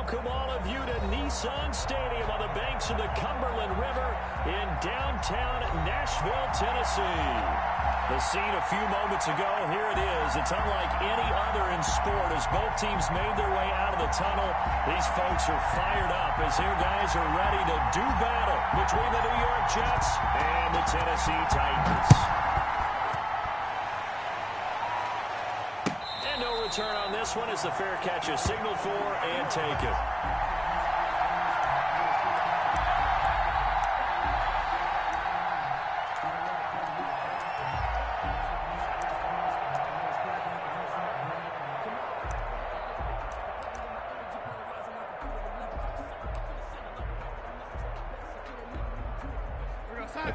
welcome all of you to Nissan Stadium on the banks of the Cumberland River in downtown Nashville, Tennessee. The scene a few moments ago, here it is. It's unlike any other in sport as both teams made their way out of the tunnel. These folks are fired up as their guys are ready to do battle between the New York Jets and the Tennessee Titans. And no return on this one as the fair catch is signaled for and taken.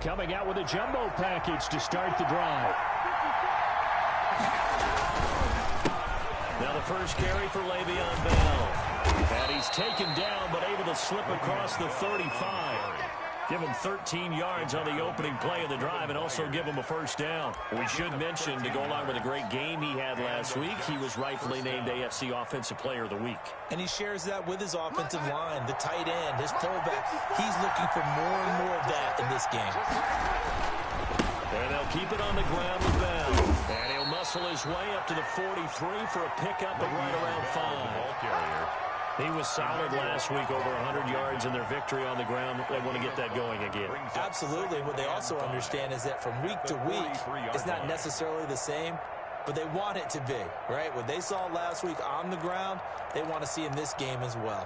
Coming out with a jumbo package to start the drive. Now the first carry for Le'Veon Bell. And he's taken down but able to slip across the 35. Give him 13 yards on the opening play of the drive and also give him a first down. We should mention, to go along with a great game he had last week, he was rightfully named AFC Offensive Player of the Week. And he shares that with his offensive line, the tight end, his fullback. He's looking for more and more of that in this game. And they'll keep it on the ground with Bell. And he'll muscle his way up to the 43 for a pickup of right around 5. He was solid last week, over 100 yards in their victory on the ground. They want to get that going again. Absolutely. And what they also understand is that from week to week, it's not necessarily the same, but they want it to be, right? What they saw last week on the ground, they want to see in this game as well.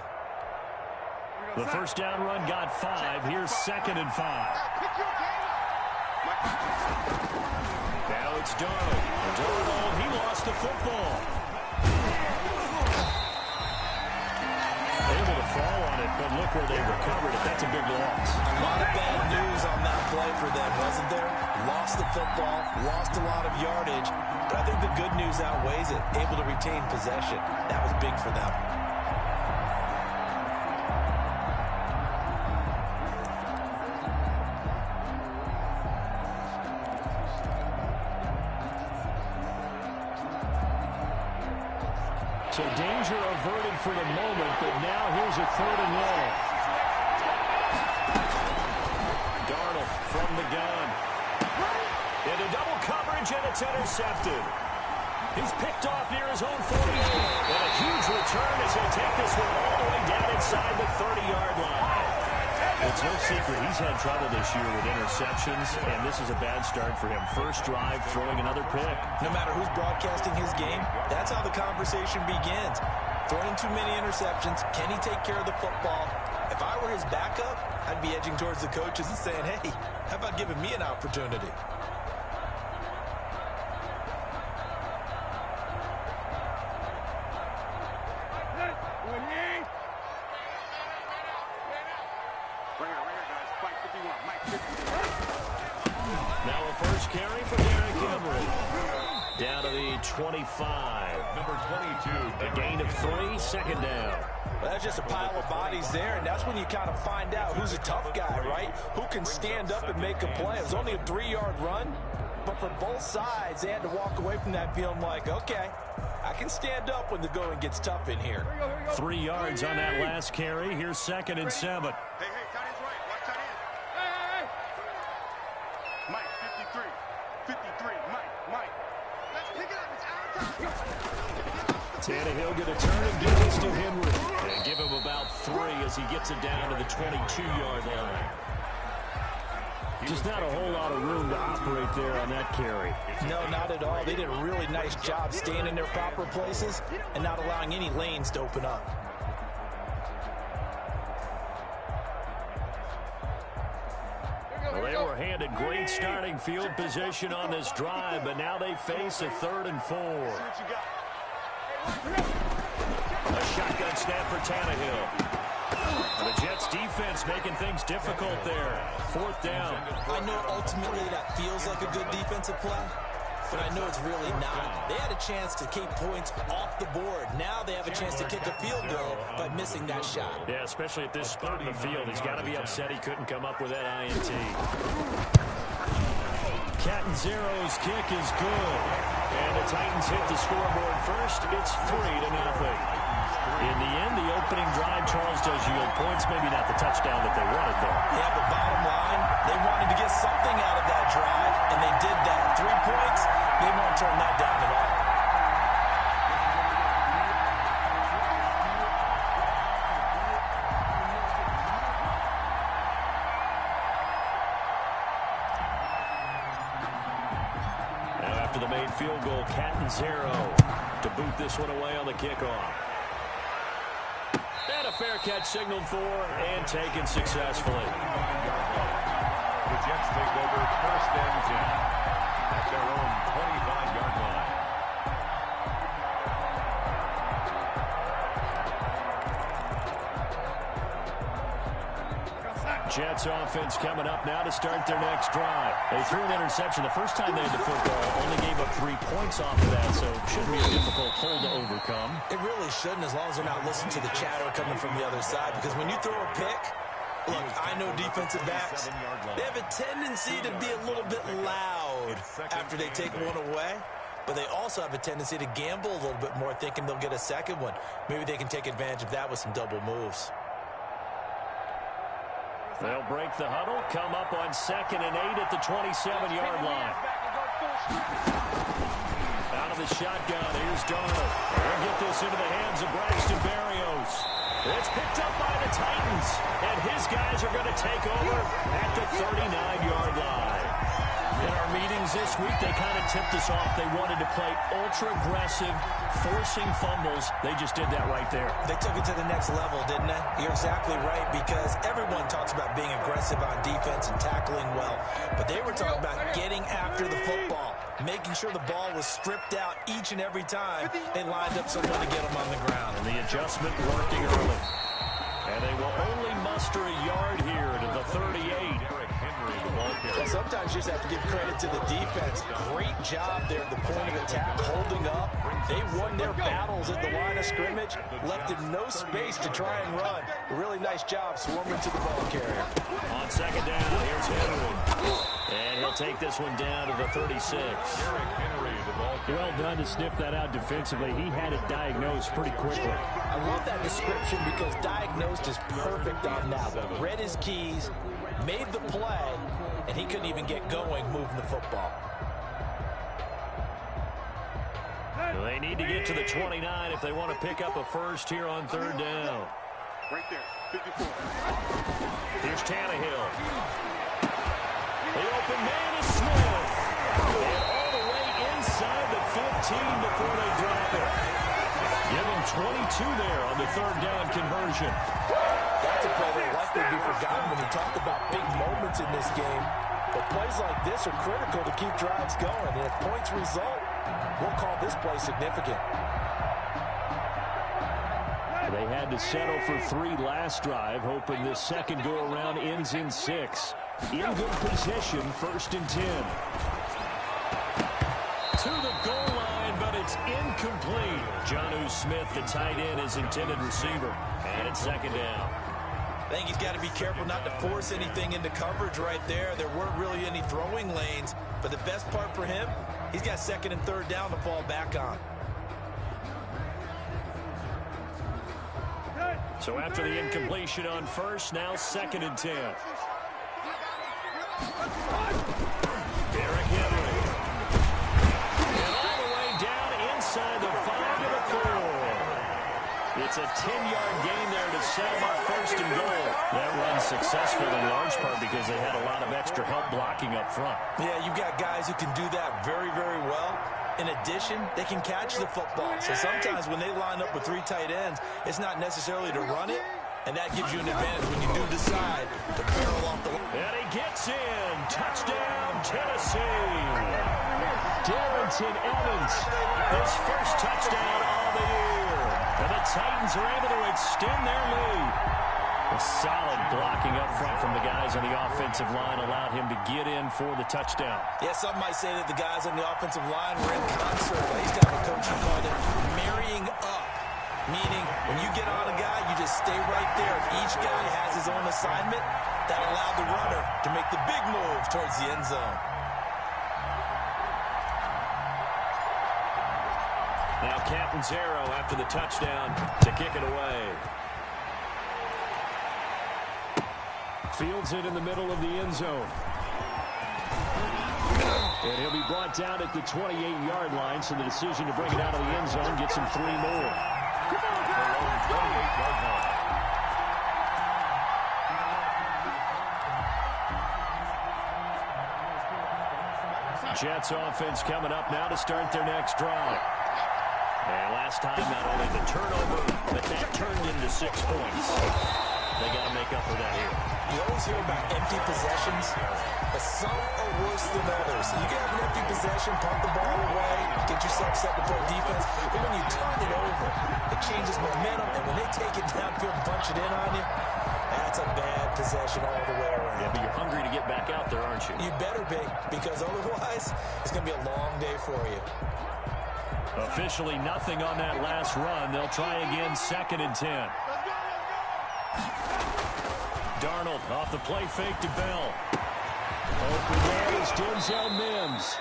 The first down run got 5. Here's 2nd and 5. Now it's Darnold. Darnold, he lost the football. Able to fall on it, but look where they recovered it. That's a big loss. A lot of bad news on that play for them, wasn't there? Lost the football, lost a lot of yardage, but I think the good news outweighs it. Able to retain possession. That was big for them. So danger averted for the moment, but now here's a 3rd and long. Darnold from the gun. Into double coverage, and it's intercepted. He's picked off near his own 48. And a huge return as he'll take this one all the way down inside the 30-yard line. It's no secret he's had trouble this year with interceptions, and this is a bad start for him. First drive, throwing another pick. No matter who's broadcasting his game, that's how the conversation begins. Throwing too many interceptions, can he take care of the football? If I were his backup, I'd be edging towards the coaches and saying, hey, how about giving me an opportunity? Now a first carry for Derrick Henry. Down to the 25. Number 22. A gain of 3, 2nd down. Well, that's just a pile of bodies there, and that's when you kind of find out who's a tough guy, right? Who can stand up and make a play. It was only a 3-yard run, but for both sides, they had to walk away from that feeling like, okay, I can stand up when the going gets tough in here. 3 yards on that last carry. Here's 2nd and 7. Hey, tight end's right. Watch tight end. Hey. Mike, 53. Mike. Let's pick it up. It's our time. Tannehill going to turn and give this to Henry. And give him about 3 as he gets it down to the 22-yard line. Just not a whole lot of room to operate there on that carry. No, not at all. They did a really nice job staying in their proper places and not allowing any lanes to open up. Well, they were handed great starting field position on this drive, but now they face a 3rd and 4. A shotgun snap for Tannehill. The Jets defense making things difficult there. 4th down. I know ultimately that feels like a good defensive play, but I know it's really not. They had a chance to keep points off the board. Now they have a chance to kick a field goal by missing that shot. Yeah, especially at this spot in the field. He's got to be upset he couldn't come up with that INT. Catanzaro's kick is good. And the Titans hit the scoreboard first. It's 3-0. In the end, the opening drive, Charles, does yield points. Maybe not the touchdown that they wanted there. Yeah, but bottom line, they wanted to get something out of that drive, and they did that. 3 points, they won't turn that down at all. Now after the made field goal, Catanzaro to boot this one away on the kickoff. And a fair catch signaled for and taken successfully. The Jets take over 1st and 10 at their own 25-yard line. Jets offense coming up now to start their next drive. They threw an interception the first time they had the football, only gave up 3 points off of that, so it shouldn't be a difficult hole to overcome. It really shouldn't, as long as they're not listening to the chatter coming from the other side, because when you throw a pick, look, I know defensive backs, they have a tendency to be a little bit loud after they take one away, but they also have a tendency to gamble a little bit more, thinking they'll get a second one. Maybe they can take advantage of that with some double moves. They'll break the huddle, come up on 2nd and 8 at the 27-yard line. Out of the shotgun, here's Darnold. They'll get this into the hands of Braxton Berrios. It's picked up by the Titans, and his guys are going to take over at the 39-yard line. In our meetings this week, they kind of tipped us off. They wanted to play ultra-aggressive, forcing fumbles. They just did that right there. They took it to the next level, didn't they? You're exactly right, because everyone talks about being aggressive on defense and tackling well, but they were talking about getting after the football, making sure the ball was stripped out each and every time they lined up someone to get them on the ground. And the adjustment working early. And they will only muster a yard here to the 38. Well, sometimes you just have to give credit to the defense. Great job there at the point of attack, holding up. They won their battles at the line of scrimmage, left them no space to try and run. A really nice job swarming to the ball carrier. On 2nd down, here's Henry. And he'll take this one down to the 36. Well done to sniff that out defensively. He had it diagnosed pretty quickly. I love that description because diagnosed is perfect on that one. Read his keys, made the play, and he couldn't even get going moving the football. They need to get to the 29 if they want to pick up a first here on 3rd down. Right there, 54. Here's Tannehill. The open man is Smith. And all the way inside the 15 before they drop it. Give him 22 there on the 3rd down conversion. That's a play that likely to be forgotten when you talk about big moments in this game. But plays like this are critical to keep drives going. And if points result, we'll call this play significant. They had to settle for 3 last drive, hoping this second go-around ends in 6. In good position, 1st and 10. To the goal line, but it's incomplete. Jonnu Smith, the tight end, is intended receiver. And it's 2nd down. I think he's got to be careful not to force anything into coverage right there. There weren't really any throwing lanes. But the best part for him, he's got 2nd and 3rd down to fall back on. So after the incompletion on 1st, now 2nd and 10. Derrick Henry. And all the way down inside the 5 to the 4. It's a 10-yard gain there to set them up 1st and goal. That run's successful in large part because they had a lot of extra help blocking up front. Yeah, you've got guys who can do that very, very well. In addition, they can catch the football. So sometimes when they line up with 3 tight ends, it's not necessarily to run it, and that gives you an advantage when you do decide to barrel off the line. And he gets in. Touchdown, Tennessee. Darrington Evans, his first touchdown of the year. And the Titans are able to extend their lead. A solid blocking up front from the guys on the offensive line allowed him to get in for the touchdown. Yeah, some might say that the guys on the offensive line were in concert. I used to have a coach who called it marrying up, meaning when you get on a guy, you just stay right there. Each guy has his own assignment that allowed the runner to make the big move towards the end zone. Now Catanzaro after the touchdown to kick it away. Fields it in the middle of the end zone. And he'll be brought down at the 28-yard line, so the decision to bring it out of the end zone gets him 3 more. Jets offense coming up now to start their next drive. And last time, not only the turnover, but that turned into 6 points. They got to make up for that here. You always hear about empty possessions, but some are worse than others. You can have an empty possession, pump the ball away, get yourself set to play defense, but when you turn it over, it changes momentum, and when they take it downfield and punch it in on you, that's a bad possession all the way around. Yeah, but you're hungry to get back out there, aren't you? You better be, because otherwise, it's going to be a long day for you. Officially nothing on that last run. They'll try again, 2nd and 10. Darnold off the play fake to Bell. Open there is Denzel Mims.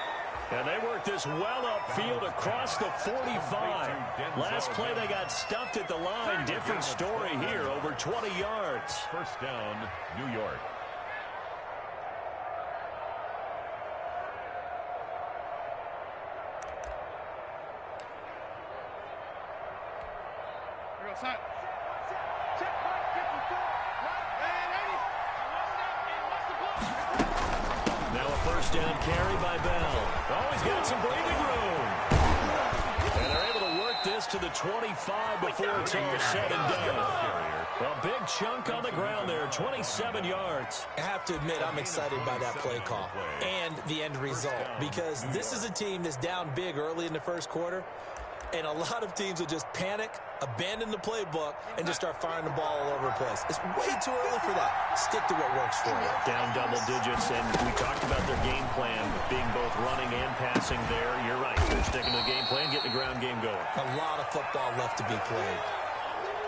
And they work this well upfield across the 45. Last play they got stuffed at the line. Different story here, over 20 yards. First down, New York. Here goes Hunt. Check back 54. Now a first down carry by Bell. Oh, he's got some breathing room. And they're able to work this to the 25 before it's all said and done. A big chunk on the ground there, 27 yards. I have to admit, I'm excited by that play call and the end result, because this is a team that's down big early in the first quarter, and a lot of teams will just panic, abandon the playbook, and just start firing the ball all over the place. It's way too early for that. Stick to what works for you. Down double digits, and we talked about their game plan being both running and passing there. You're right. They're sticking to the game plan, getting the ground game going. A lot of football left to be played.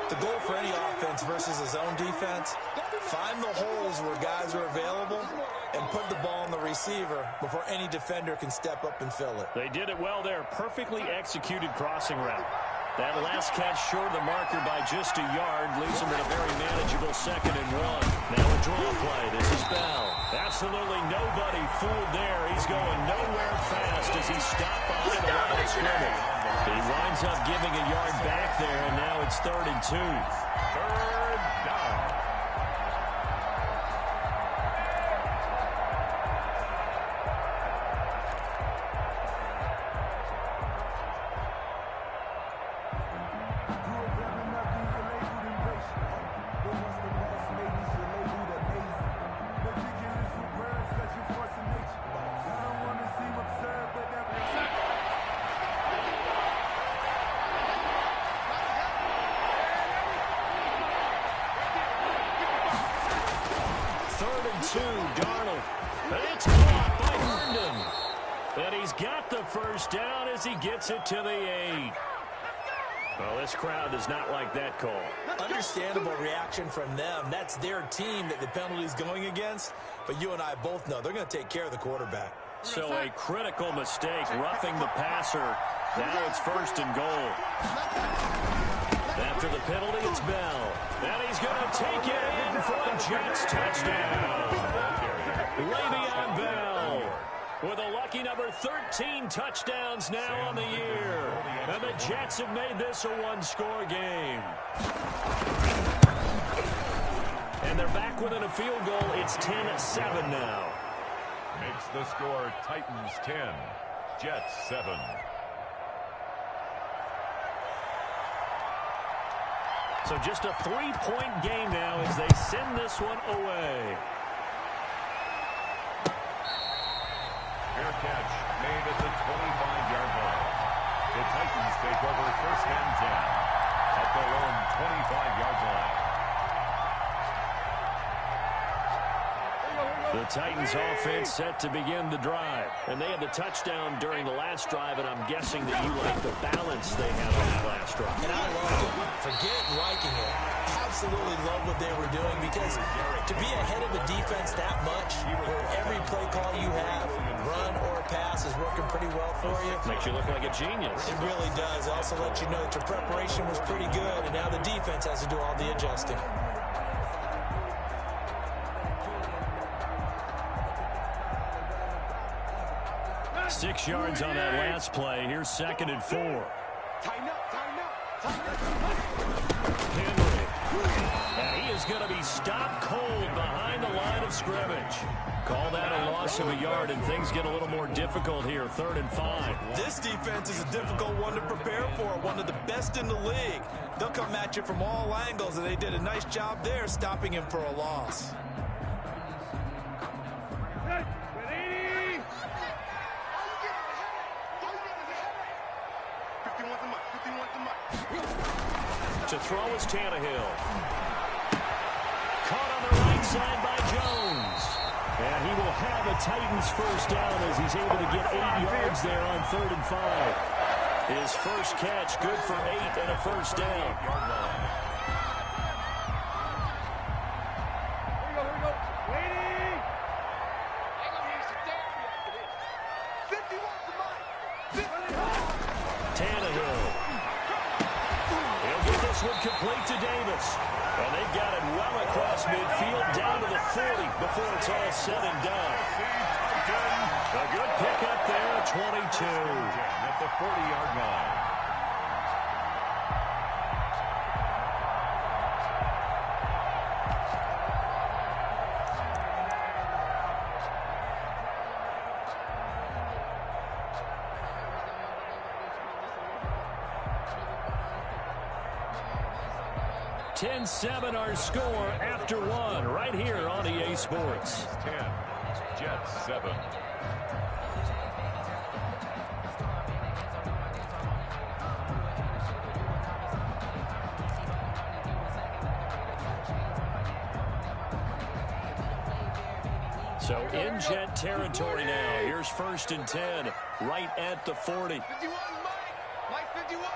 The goal for any offense versus a zone defense, find the holes where guys are available and put the ball on the receiver before any defender can step up and fill it. They did it well there. Perfectly executed crossing route. That last catch short of the marker by just a yard leaves them in a very manageable 2nd and 1. Now a draw play. This is Bell. Absolutely nobody fooled there. He's going nowhere fast as he stopped behind the line of scrimmage. He winds up giving a yard back there, and now it's 3rd and 2. 3rd down. Darnold. It's caught by Herndon. And he's got the first down as he gets it to the 8. Well, this crowd does not like that call. Understandable reaction from them. That's their team that the penalty's going against. But you and I both know they're going to take care of the quarterback. So a critical mistake, roughing the passer. Now it's 1st and goal. After the penalty, it's Bell. And he's going to take it in for a Jets touchdown. Le'Veon Bell with a lucky number 13 touchdowns now on the year. And the Jets have made this a one-score game. And they're back within a field goal. It's 10-7 now. Makes the score Titans 10, Jets 7. So just a 3-point game now as they send this one away. Fair catch made at the 25-yard line. The Titans take over 1st and 10 at their own 25-yard line. The Titans offense set to begin the drive. And they had the touchdown during the last drive, and I'm guessing that you like the balance they had on that last drive. And I loved it. Forget liking it. Absolutely love what they were doing, because to be ahead of a defense that much, where every play call you have, run or pass, is working pretty well for you. Makes you look like a genius. It really does. It also lets you know that your preparation was pretty good, and now the defense has to do all the adjusting. 6 yards on that last play. Here's 2nd and 4. Tighten up, tighten up, tighten up. Henry. And he is going to be stopped cold behind the line of scrimmage. Call that a loss of a yard, and things get a little more difficult here. 3rd and 5. This defense is a difficult one to prepare for, one of the best in the league. They'll come at you from all angles, and they did a nice job there stopping him for a loss. To throw is Tannehill. Caught on the right side by Jones. And he will have a Titans first down as he's able to get 8 yards there on 3rd and 5. His first catch, good for 8 and a first down. Complete to Davis. And they've got it well across midfield down to the 40 before it's all said and done. A good pickup there, 22. At the 40-yard line. Seven our score after 1 right here on EA Sports. 10, Jets 7. So in Jet territory now. Here's 1st and 10 right at the 40. 51, Mike 51.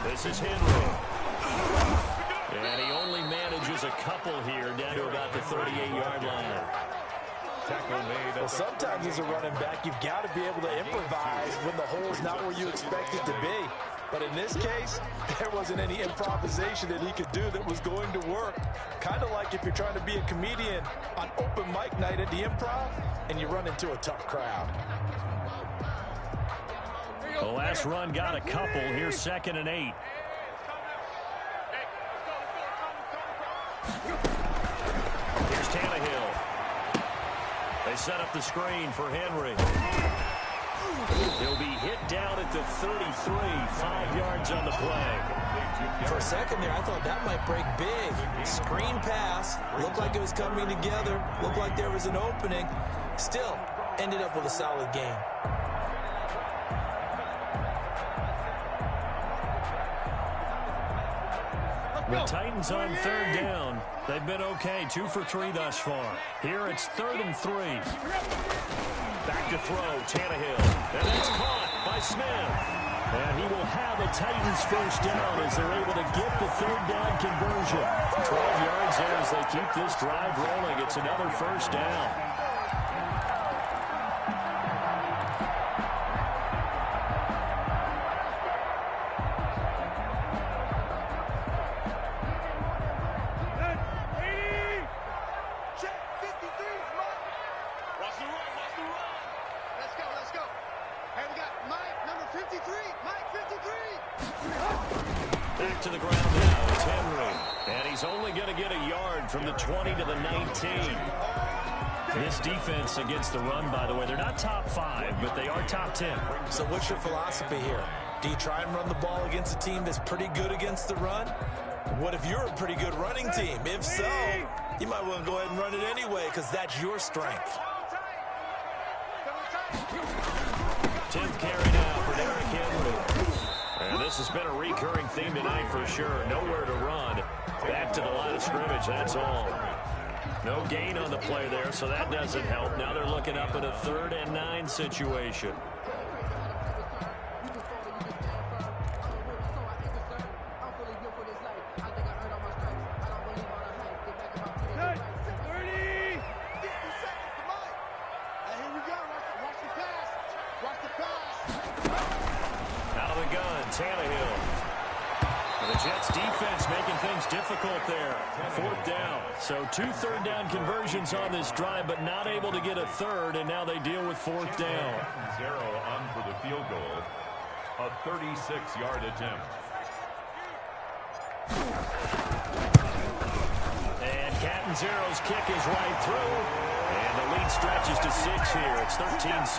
This is Henry. And he only manages a couple here down to about the 38-yard line. Well, sometimes as a running back, you've got to be able to improvise when the hole's not where you expect it to be. But in this case, there wasn't any improvisation that he could do that was going to work. Kind of like if you're trying to be a comedian on open mic night at the Improv and you run into a tough crowd. The last run got a couple. Here's 2nd and 8. Here's Tannehill. They set up the screen for Henry. He'll be hit down at the 33, 5 yards on the play. For a second there, I thought that might break big. Screen pass. Looked like it was coming together. Looked like there was an opening. Still, ended up with a solid game. The Titans on 3rd down. They've been okay, 2 for 3 thus far. Here it's 3rd and 3. Back to throw, Tannehill. And that's caught by Smith. And he will have a Titans first down as they're able to get the 3rd down conversion. 12 yards there as they keep this drive rolling. It's another first down. To the ground now, it's Henry. And he's only going to get a yard from the 20 to the 19. This defense against the run, by the way, they're not top 5, but they are top 10. So what's your philosophy here? Do you try and run the ball against a team that's pretty good against the run? What if you're a pretty good running team? If so, you might want to go ahead and run it anyway because that's your strength. 10th carry now for Derrick Henry. And this this has been a recurring theme tonight for sure. Nowhere to run. Back to the line of scrimmage, that's all. No gain on the play there, so that doesn't help. Now they're looking up at a 3rd and 9 situation. Difficult there. 4th down. So 2 third-down conversions on this drive, but not able to get a 3rd, and now they deal with 4th down. 0 on for the field goal. A 36-yard attempt. And Catanzaro's kick is right through, and the lead stretches to 6 here. It's 13-7.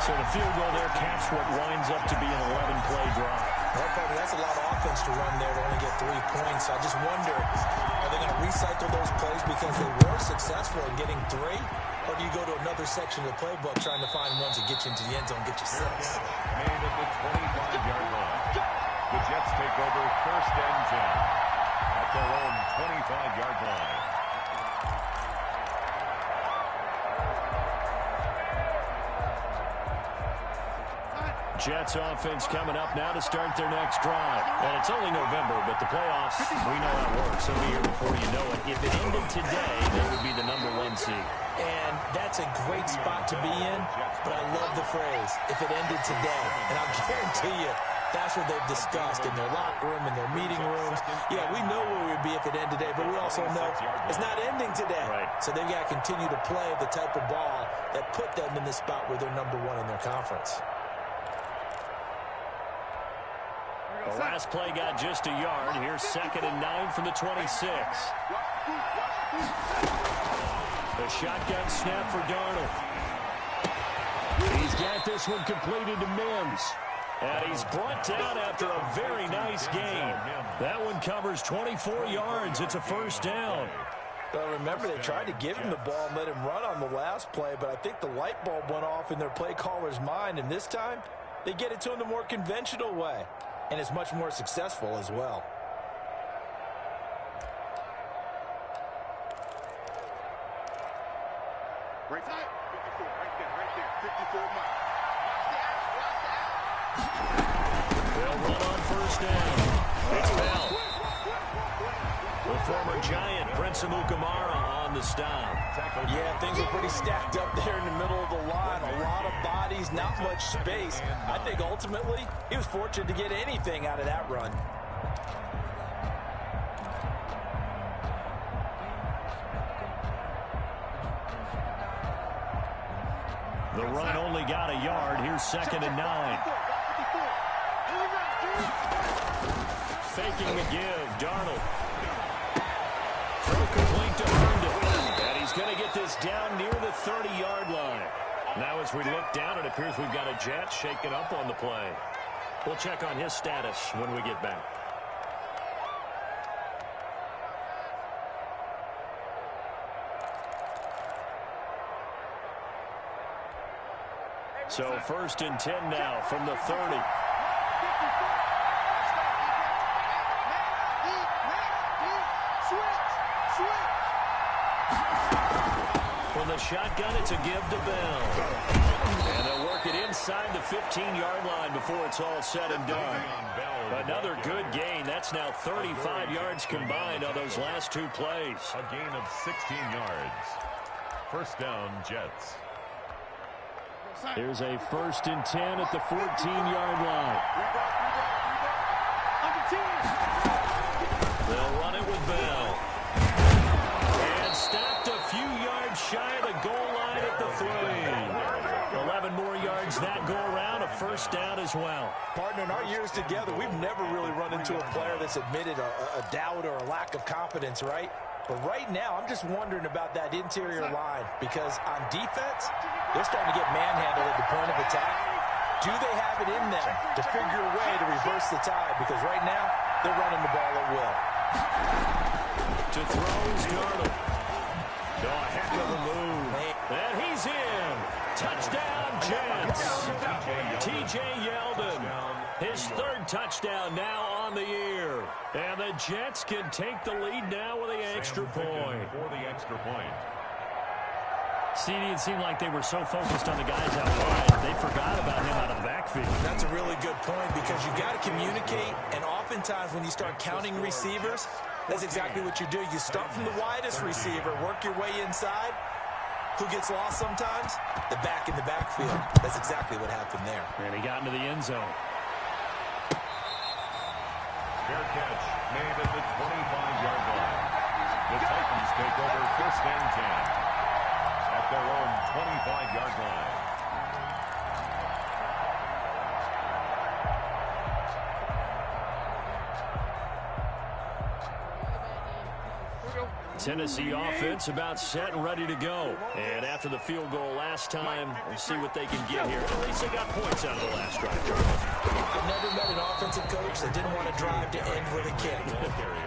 So the field goal there caps what winds up to be an 11-play drive. Well, partner, that's a lot of offense to run there to only get 3 points. I just wonder, are they going to recycle those plays because they were successful in getting 3? Or do you go to another section of the playbook trying to find ones that get you into the end zone, get you 6? Made at the 25-yard line. The Jets take over 1st and 10 at their own 25-yard line. Jets offense coming up now to start their next drive. And it's only November, but the playoffs, we know how it works. It'll be here before you know it. If it ended today, they would be the #1 seed. And that's a great spot to be in, but I love the phrase, if it ended today. And I'll guarantee you, that's what they've discussed in their locker room, in their meeting rooms. Yeah, we know where we'd be if it ended today, but we also know it's not ending today. Right. So they've got to continue to play the type of ball that put them in the spot where they're #1 in their conference. The last play got just a yard. Here's 2nd and 9 from the 26. The shotgun snap for Darnold. He's got this one completed to Mims. And he's brought down after a very nice gain. That one covers 24 yards. It's a 1st down. Well, remember, they tried to give him the ball and let him run on the last play, but I think the light bulb went off in their play caller's mind, and this time they get it to him the more conventional way. And it's much more successful as well. Right side. 54, right there. 54, Mike. They'll run on 1st down. It's Bell. The former Giant, Prince Amukamara, on the stop. Yeah, things are pretty stacked up there in the middle of the line. A lot of bodies, not much space. I think ultimately he was fortunate to get anything out of that run. The run only got a yard. Here's 2nd and 9. Faking the give. Darnold. Throw complete to Herndon. And he's going to get this down near the 30-yard line. Now as we look down, it appears we've got a Jet shaken up on the play. We'll check on his status when we get back. So 1st and 10 now from the 30. From the shotgun, it's a give to Bell. And they'll work it inside the 15-yard line before it's all said and done. Another good gain. That's now 35 yards combined on those last 2 plays. A gain of 16 yards. 1st down, Jets. Here's a 1st and 10 at the 14-yard line. They'll run it with Bell. And stopped a few yards shy of the goal line at the 3. 11 more yards that go around, a 1st down as well. Partner, in our years together, we've never really run into a player that's admitted a doubt or a lack of confidence, right? But right now, I'm just wondering about that interior line because on defense, they're starting to get manhandled at the point of attack. Do they have it in them to figure a way to reverse the tide? Because right now, they're running the ball at will. To throw is Darnold. Oh, a heck of a move. And he's in. Touchdown, Jets. T.J. Yeldon. His 3rd touchdown Jets can take the lead now with the extra point. For the extra point. CD, it seemed like they were so focused on the guys out wide, they forgot about him out of the backfield. That's a really good point because you got to communicate, and oftentimes when you start counting receivers, that's exactly what you do. You start from the widest receiver, work your way inside. Who gets lost sometimes? The back in the backfield. That's exactly what happened there. And he got into the end zone. Fair catch made at the 25-yard line. The Titans take over 1st and 10 at their own 25-yard line. Tennessee offense about set and ready to go. And after the field goal last time, we'll see what they can get here. At least they got points out of the last drive. I've never met an offensive coach that didn't want to drive to end with a kick.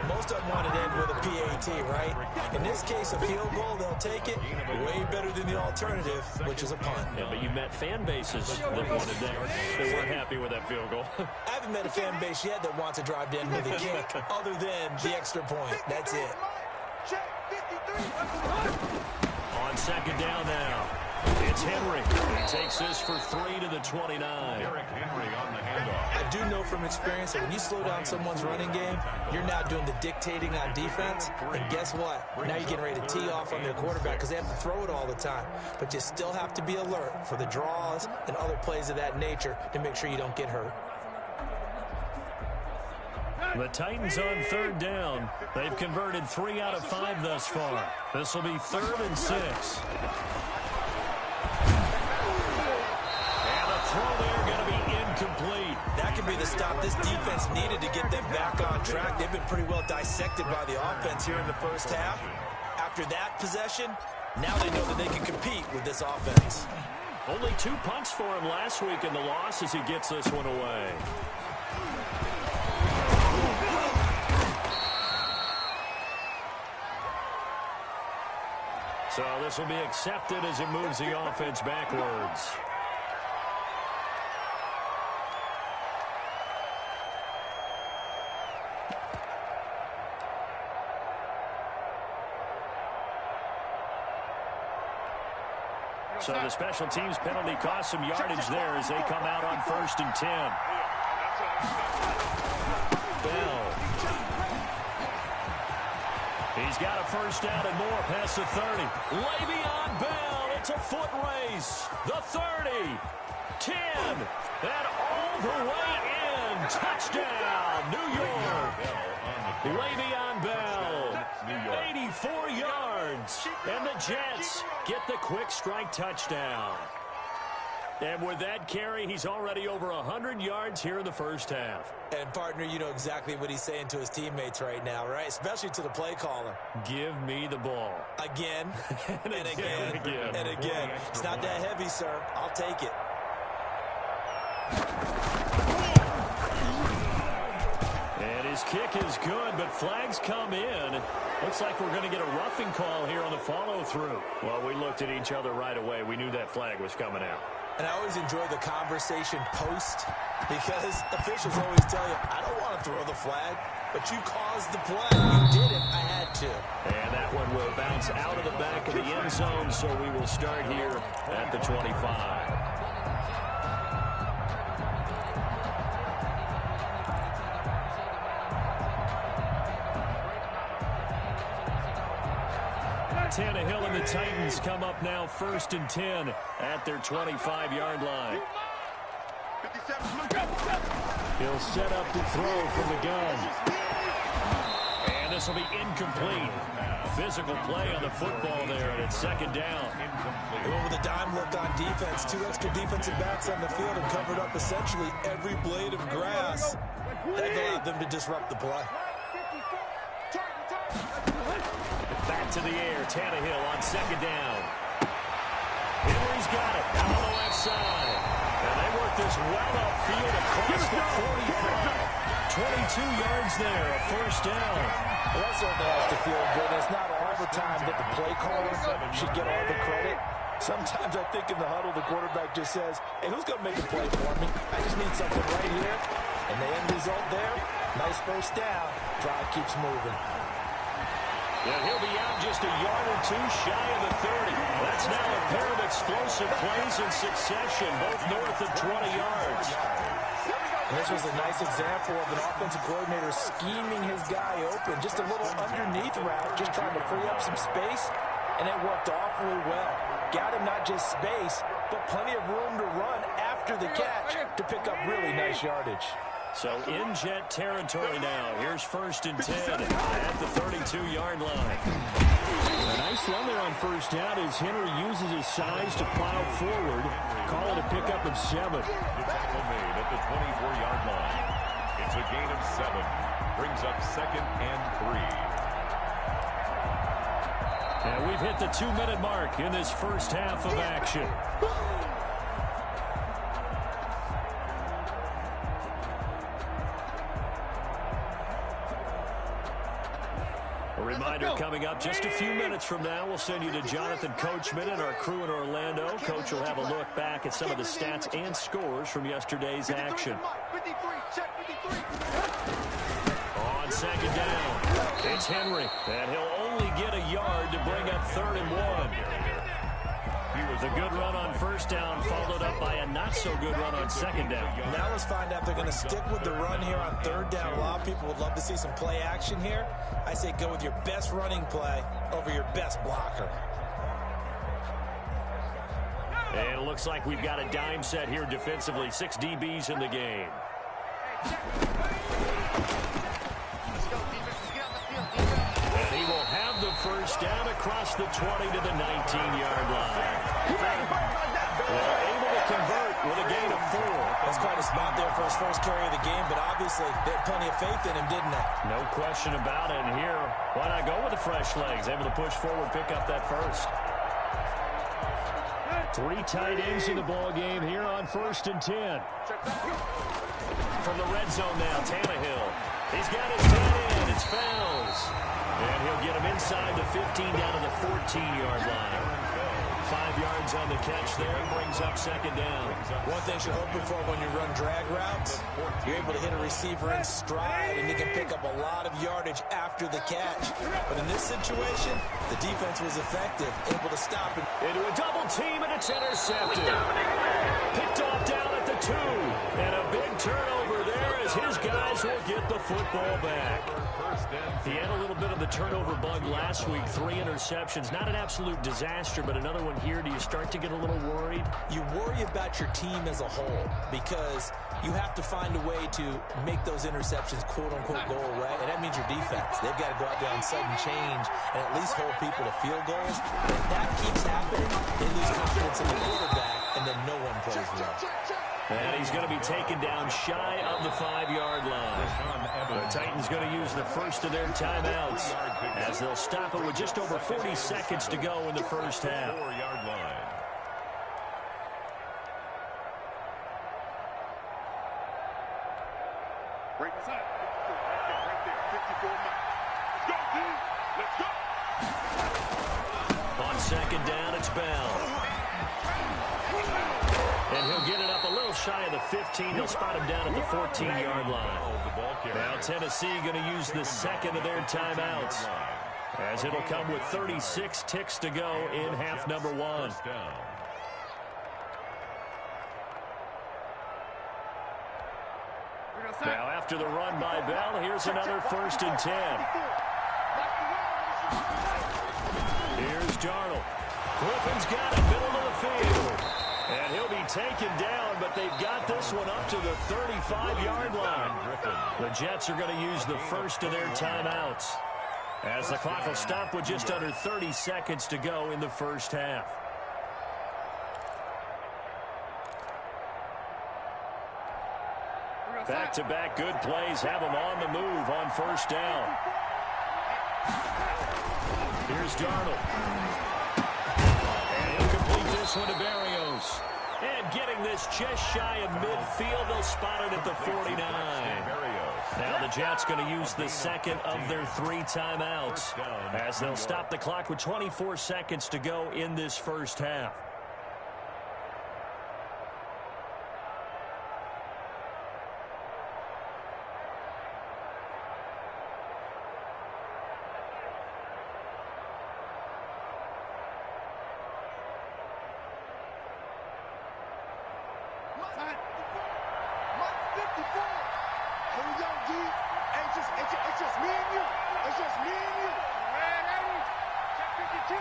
Most of them want to end with a PAT, right? In this case, a field goal, they'll take it. Way better than the alternative, which is a punt. Yeah, but you met fan bases that wanted that. They weren't happy with that field goal. I haven't met a fan base yet that wants to drive to end with a kick, other than the extra point. That's it. On 2nd down now, it's Henry. He takes this for 3 to the 29. Derrick Henry on the handoff. I do know from experience that when you slow down someone's running game, you're now doing the dictating on defense. And guess what? Now you're getting ready to tee off on their quarterback because they have to throw it all the time. But you still have to be alert for the draws and other plays of that nature to make sure you don't get hurt. The Titans on 3rd down. They've converted 3 out of 5 thus far. This will be 3rd and 6. And the throw there going to be incomplete. That could be the stop this defense needed to get them back on track. They've been pretty well dissected by the offense here in the first half. After that possession, now they know that they can compete with this offense. Only 2 punts for him last week in the loss as he gets this one away. So this will be accepted as it moves the offense backwards. So the special teams penalty cost some yardage there as they come out on 1st and 10. Bell. He's got a 1st down and more past the 30. Le'Veon Bell, it's a foot race. The 30, 10, and all the way in. Touchdown, New York. Le'Veon Bell, 84 yards. And the Jets get the quick strike touchdown. And with that carry, he's already over 100 yards here in the first half. And, partner, you know exactly what he's saying to his teammates right now, right? Especially to the play caller. Give me the ball. Again, and again, and again. It's not that heavy, sir. I'll take it. And his kick is good, but flags come in. Looks like we're going to get a roughing call here on the follow-through. Well, we looked at each other right away. We knew that flag was coming out. And I always enjoy the conversation post because officials always tell you, I don't want to throw the flag, but you caused the play. You did it. I had to. And that one will bounce out of the back of the end zone, so we will start here at the 25. Tannehill and the Titans come up now 1st and 10 at their 25-yard line. He'll set up to throw from the gun. And this will be incomplete. Physical play on the football there, and it's 2nd down. Going with a dime look on defense. 2 extra defensive backs on the field and covered up essentially every blade of grass. That allowed them to disrupt the play. Back to the air, Tannehill on 2nd down. Henry's got it out on the left side. And they work this well upfield across the 45. 22 yards there, a 1st down. Well, that certainly has to feel good. It's not all the time that the play caller should get all the credit. Sometimes I think in the huddle, the quarterback just says, hey, who's going to make a play for me? I just need something right here. And the end result there, nice 1st down. drive keeps moving. And he'll be out just a yard or two shy of the 30. That's now a pair of explosive plays in succession, both north of 20 yards. And this was a nice example of an offensive coordinator scheming his guy open. Just a little underneath route, just trying to free up some space, and it worked awfully well. Got him not just space, but plenty of room to run after the catch to pick up really nice yardage. So in jet territory now. Here's 1st and 10 at the 32-yard line. A nice run there on first down as Henry uses his size to plow forward. Call it a pickup of 7. The tackle made at the 24-yard line. It's a gain of 7. Brings up 2nd and 3. And we've hit the 2-minute mark in this first half of action. A reminder coming up just a few minutes from now, we'll send you to Jonathan Coachman and our crew in Orlando. Coach will have a look back at some of the stats and scores from yesterday's action. On 2nd down, it's Henry, and he'll only get a yard to bring up 3rd and 1. The good run on first down followed up by a not-so-good run on 2nd down. Now let's find out if they're going to stick with the run here on 3rd down. A lot of people would love to see some play action here. I say go with your best running play over your best blocker. And it looks like we've got a dime set here defensively. 6 DBs in the game. And he will have the first down across the 20 to the 19-yard line. Well, able to convert with a gain of 4. That's quite a spot there for his first carry of the game, but obviously they had plenty of faith in him, didn't they? No question about it. And here, why not go with the fresh legs? Able to push forward, pick up that first. 3 tight ends in the ball game here on 1st and 10. From the red zone now, Tannehill. He's got his head in. It's Fells. And he'll get him inside the 15 down to the 14-yard line. 5 yards on the catch there. Brings up 2nd down. One thing you're hoping for when you run drag routes, you're able to hit a receiver in stride, and you can pick up a lot of yardage after the catch. But in this situation, the defense was effective, able to stop it. Into a double team, and it's intercepted. Picked off down at the 2. And a big turnover there as his guys will get the football back. He had a little bit of the turnover bug last week. 3 interceptions. Not an absolute disaster, but another one here. Do you start to get a little worried? You worry about your team as a whole because you have to find a way to make those interceptions quote-unquote go away, and that means your defense. They've got to go out there on sudden change and at least hold people to field goals. If that keeps happening, they lose confidence in the quarterback, and then no one plays well. And he's going to be taken down shy of the 5-yard line. The Titans going to use the first of their timeouts as they'll stop it with just over 40 seconds to go in the first half. 4-yard line. Right inside. Right there. 54 miles. Let's go, team. Let's go. On 2nd down, it's Bell. And he'll get it up a little shy of the 15. They'll spot him down at the 14-yard line. Now Tennessee going to use the 2nd of their timeouts, as it'll come with 36 ticks to go in half number 1. Now after the run by Bell, here's another 1st and 10. Here's Darnold. Griffin's got it, middle of the field. And he'll be taken down, but they've got this one up to the 35-yard line. The Jets are going to use the first of their timeouts, as the clock will stop with just under 30 seconds to go in the first half. Back-to-back good plays have them on the move on first down. Here's Darnold. And he'll complete this one to Berrios. And getting this just shy of midfield, they'll spot it at the 49. Now the Jets going to use the 2nd of their 3 timeouts, as they'll stop the clock with 24 seconds to go in this first half. Here we go, G. Hey, it's just me and you. It's just me and you. Ready? Check 52.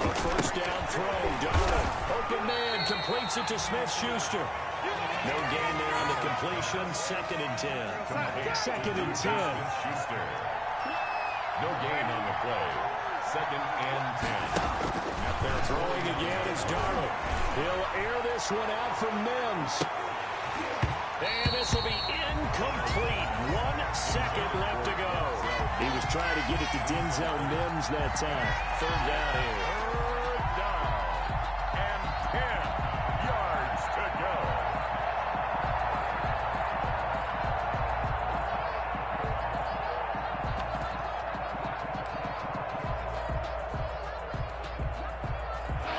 A first down throw. Darnold, open man, completes it to Smith-Schuster. No gain there on the completion. 2nd and 10. 2nd and 10. Smith-Schuster. No gain on the play. 2nd and 10. At their Throwing again is Darnold. He'll air this one out for Mims. And this will be incomplete. 1 second left to go. He was trying to get it to Denzel Mims that time. 3rd down here. 3rd down. And 10 yards to go.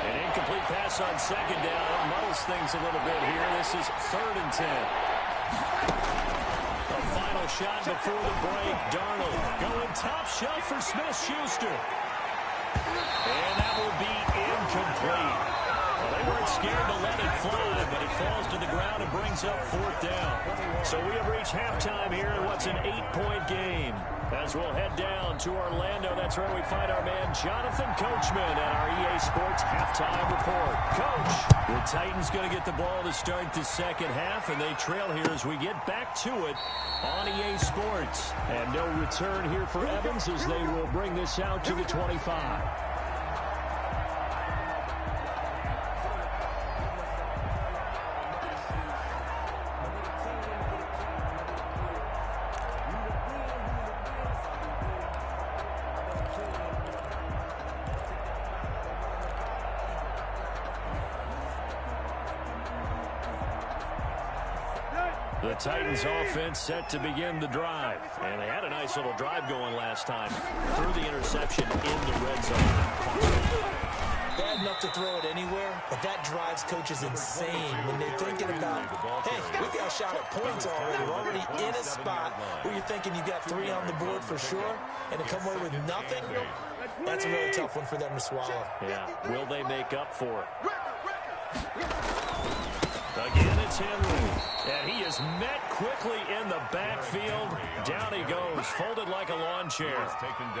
An incomplete pass on 2nd down. That muddles things a little bit here. This is 3rd and 10. A final shot before the break. Darnold going top shelf for Smith-Schuster. And that will be incomplete. Well, they weren't scared to let it fly, but it falls to the ground and brings up 4th down. So we have reached halftime here in what's an 8-point game. As we'll head down to Orlando, that's where we find our man Jonathan Coachman at our EA Sports Halftime Report. Coach, the Titans going to get the ball to start the 2nd half, and they trail here as we get back to it on EA Sports. And no return here for Evans as they will bring this out to the 25. The Titans offense set to begin the drive. And they had a nice little drive going last time. Threw the interception in the red zone. Bad enough to throw it anywhere, but that drives coaches insane when they're thinking about, hey, we got a shot at points already. We're already in a spot where you're thinking you got 3 on the board for sure, and to come away with nothing, that's a really tough one for them to swallow. Yeah, will they make up for it? Again, it's Henry. And he is met quickly in the backfield. Down he goes, folded like a lawn chair.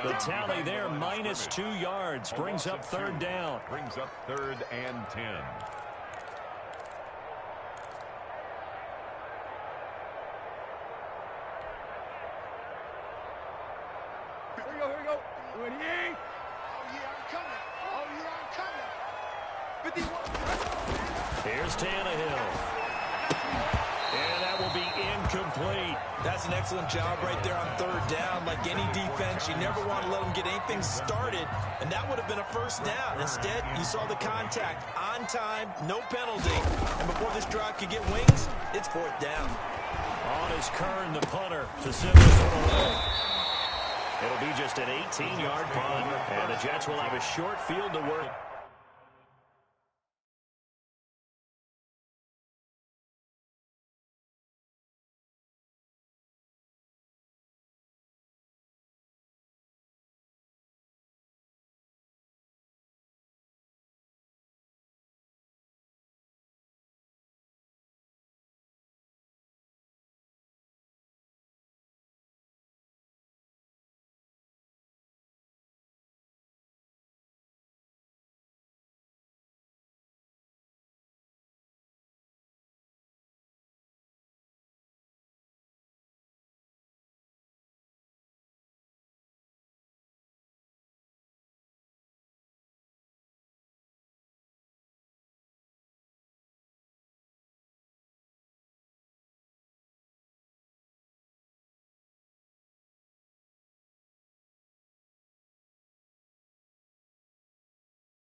The tally there, -2 yards. Brings up 3rd down. Brings up 3rd and 10. Here we go. 28. Oh, yeah, I'm coming. Oh, yeah, I'm coming. 51. Here's Tannehill. And that will be incomplete. That's an excellent job right there on 3rd down. Like any defense, you never want to let them get anything started, and that would have been a 1st down. Instead, you saw the contact on time, no penalty, and before this drive could get wings, it's 4th down. On is Kern, the punter, to send this one away. It'll be just an 18-yard punt, and the Jets will have a short field to work.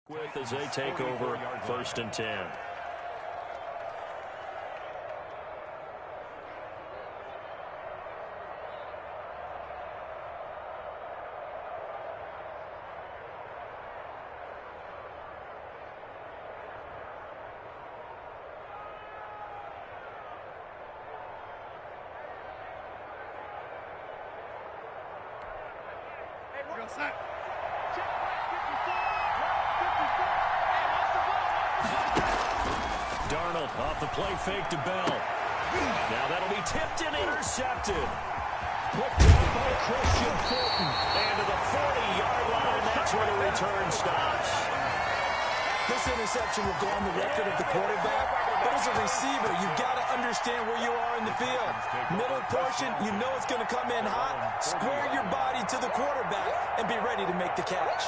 With as they take over 1st and 10. Darnold off the play fake to Bell. Now that'll be tipped and intercepted. Put down by Christian Fulton. And to the 40-yard line, that's where the return stops. This interception will go on the record of the quarterback, but as a receiver, you've got to understand where you are in the field. Middle portion, you know it's going to come in hot. Square your body to the quarterback and be ready to make the catch.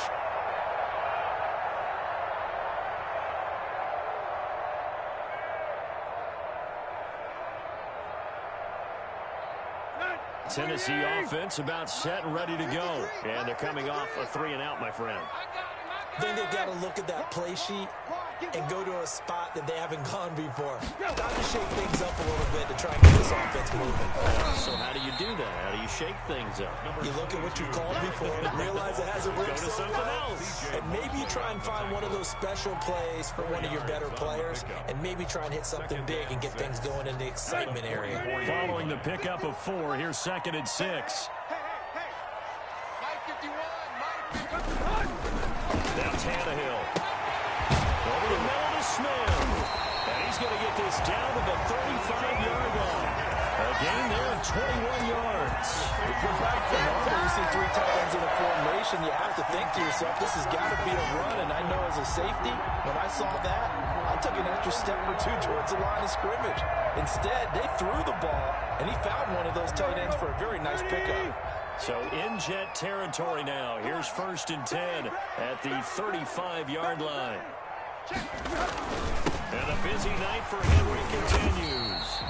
Tennessee offense about set and ready to go. And they're coming off a 3-and-out, my friend. I think they've got to look at that play sheet and go to a spot that they haven't gone before. Time to shake things up a little bit to try and get this offense moving. So how do you do that? How do you shake things up? You look at what you called before and realize it hasn't worked Go to so something well. else. And maybe you try and find one of those special plays for one of your better players and maybe try and hit something big and get things going in the excitement area. Following the pickup of 4, here's 2nd and 6. Now Tannehill. Over the middle to Smith. And he's going to get this down to the 35-yard line. A gain there of 21 yards. If you're back to normal, you see 3 tight ends in a formation, you have to think to yourself, this has got to be a run. And I know as a safety, when I saw that, I took an extra step or 2 towards the line of scrimmage. Instead, they threw the ball, and he found one of those tight ends for a very nice pickup. So in jet territory now. Here's 1st and 10 at the 35-yard line. And a busy night for Henry continues.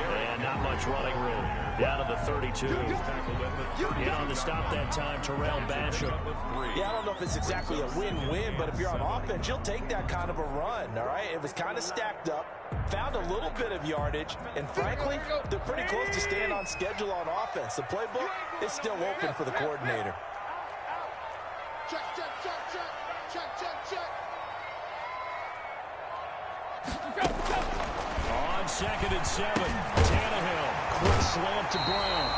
And not much running room. Down to the 32. In on the stop that time, Terrell Basham. Yeah, I don't know if it's exactly a win-win, but if you're on offense, you'll take that kind of a run, all right? It was kind of stacked up, found a little bit of yardage, and frankly, they're pretty close to staying on schedule on offense. The playbook is still open for the coordinator. Check, check, check, check. Check, check, check. On 2nd and 7, Tannehill. Quick slant to Brown.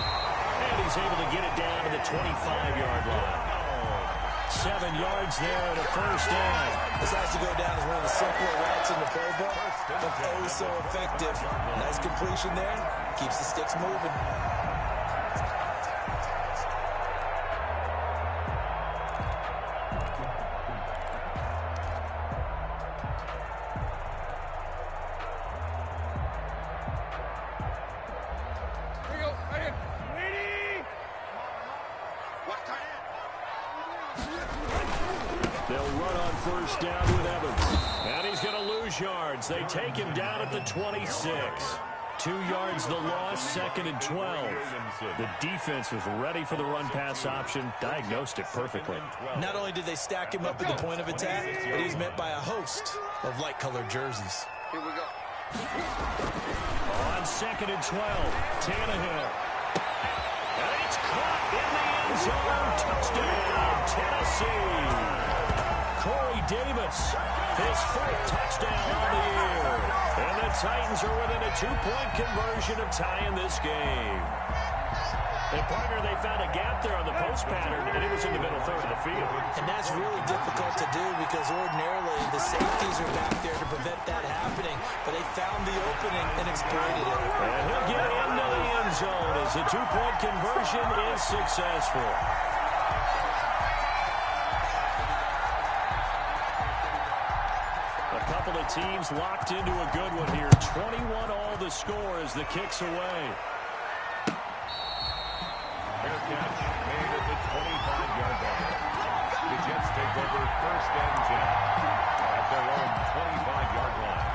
And he's able to get it down to the 25-yard line. 7 yards there and a 1st down. This has to go down as one of the simpler routes in the playbook, but oh so effective. Nice completion there. Keeps the sticks moving. They'll run on 1st down with Evans. And he's going to lose yards. They take him down at the 26. 2 yards the loss, 2nd and 12. The defense was ready for the run-pass option, diagnosed it perfectly. Not only did they stack him up at the point of attack, but he's met by a host of light-colored jerseys. Here we go. On 2nd and 12, Tannehill. And it's caught in the end zone. Touchdown, Tennessee. Corey Davis, his 4th touchdown on the year. And the Titans are within a 2-point conversion of tying this game. And partner, they found a gap there on the post pattern, and it was in the middle third of the field. And that's really difficult to do because ordinarily the safeties are back there to prevent that happening. But they found the opening and exploited it. And he'll get into the end zone as the 2-point conversion is successful. A couple of teams locked into a good one here. 21 all the score as the kick's away. Fair catch made at the 25-yard line. The Jets take over 1st and 10 at their own 25-yard line.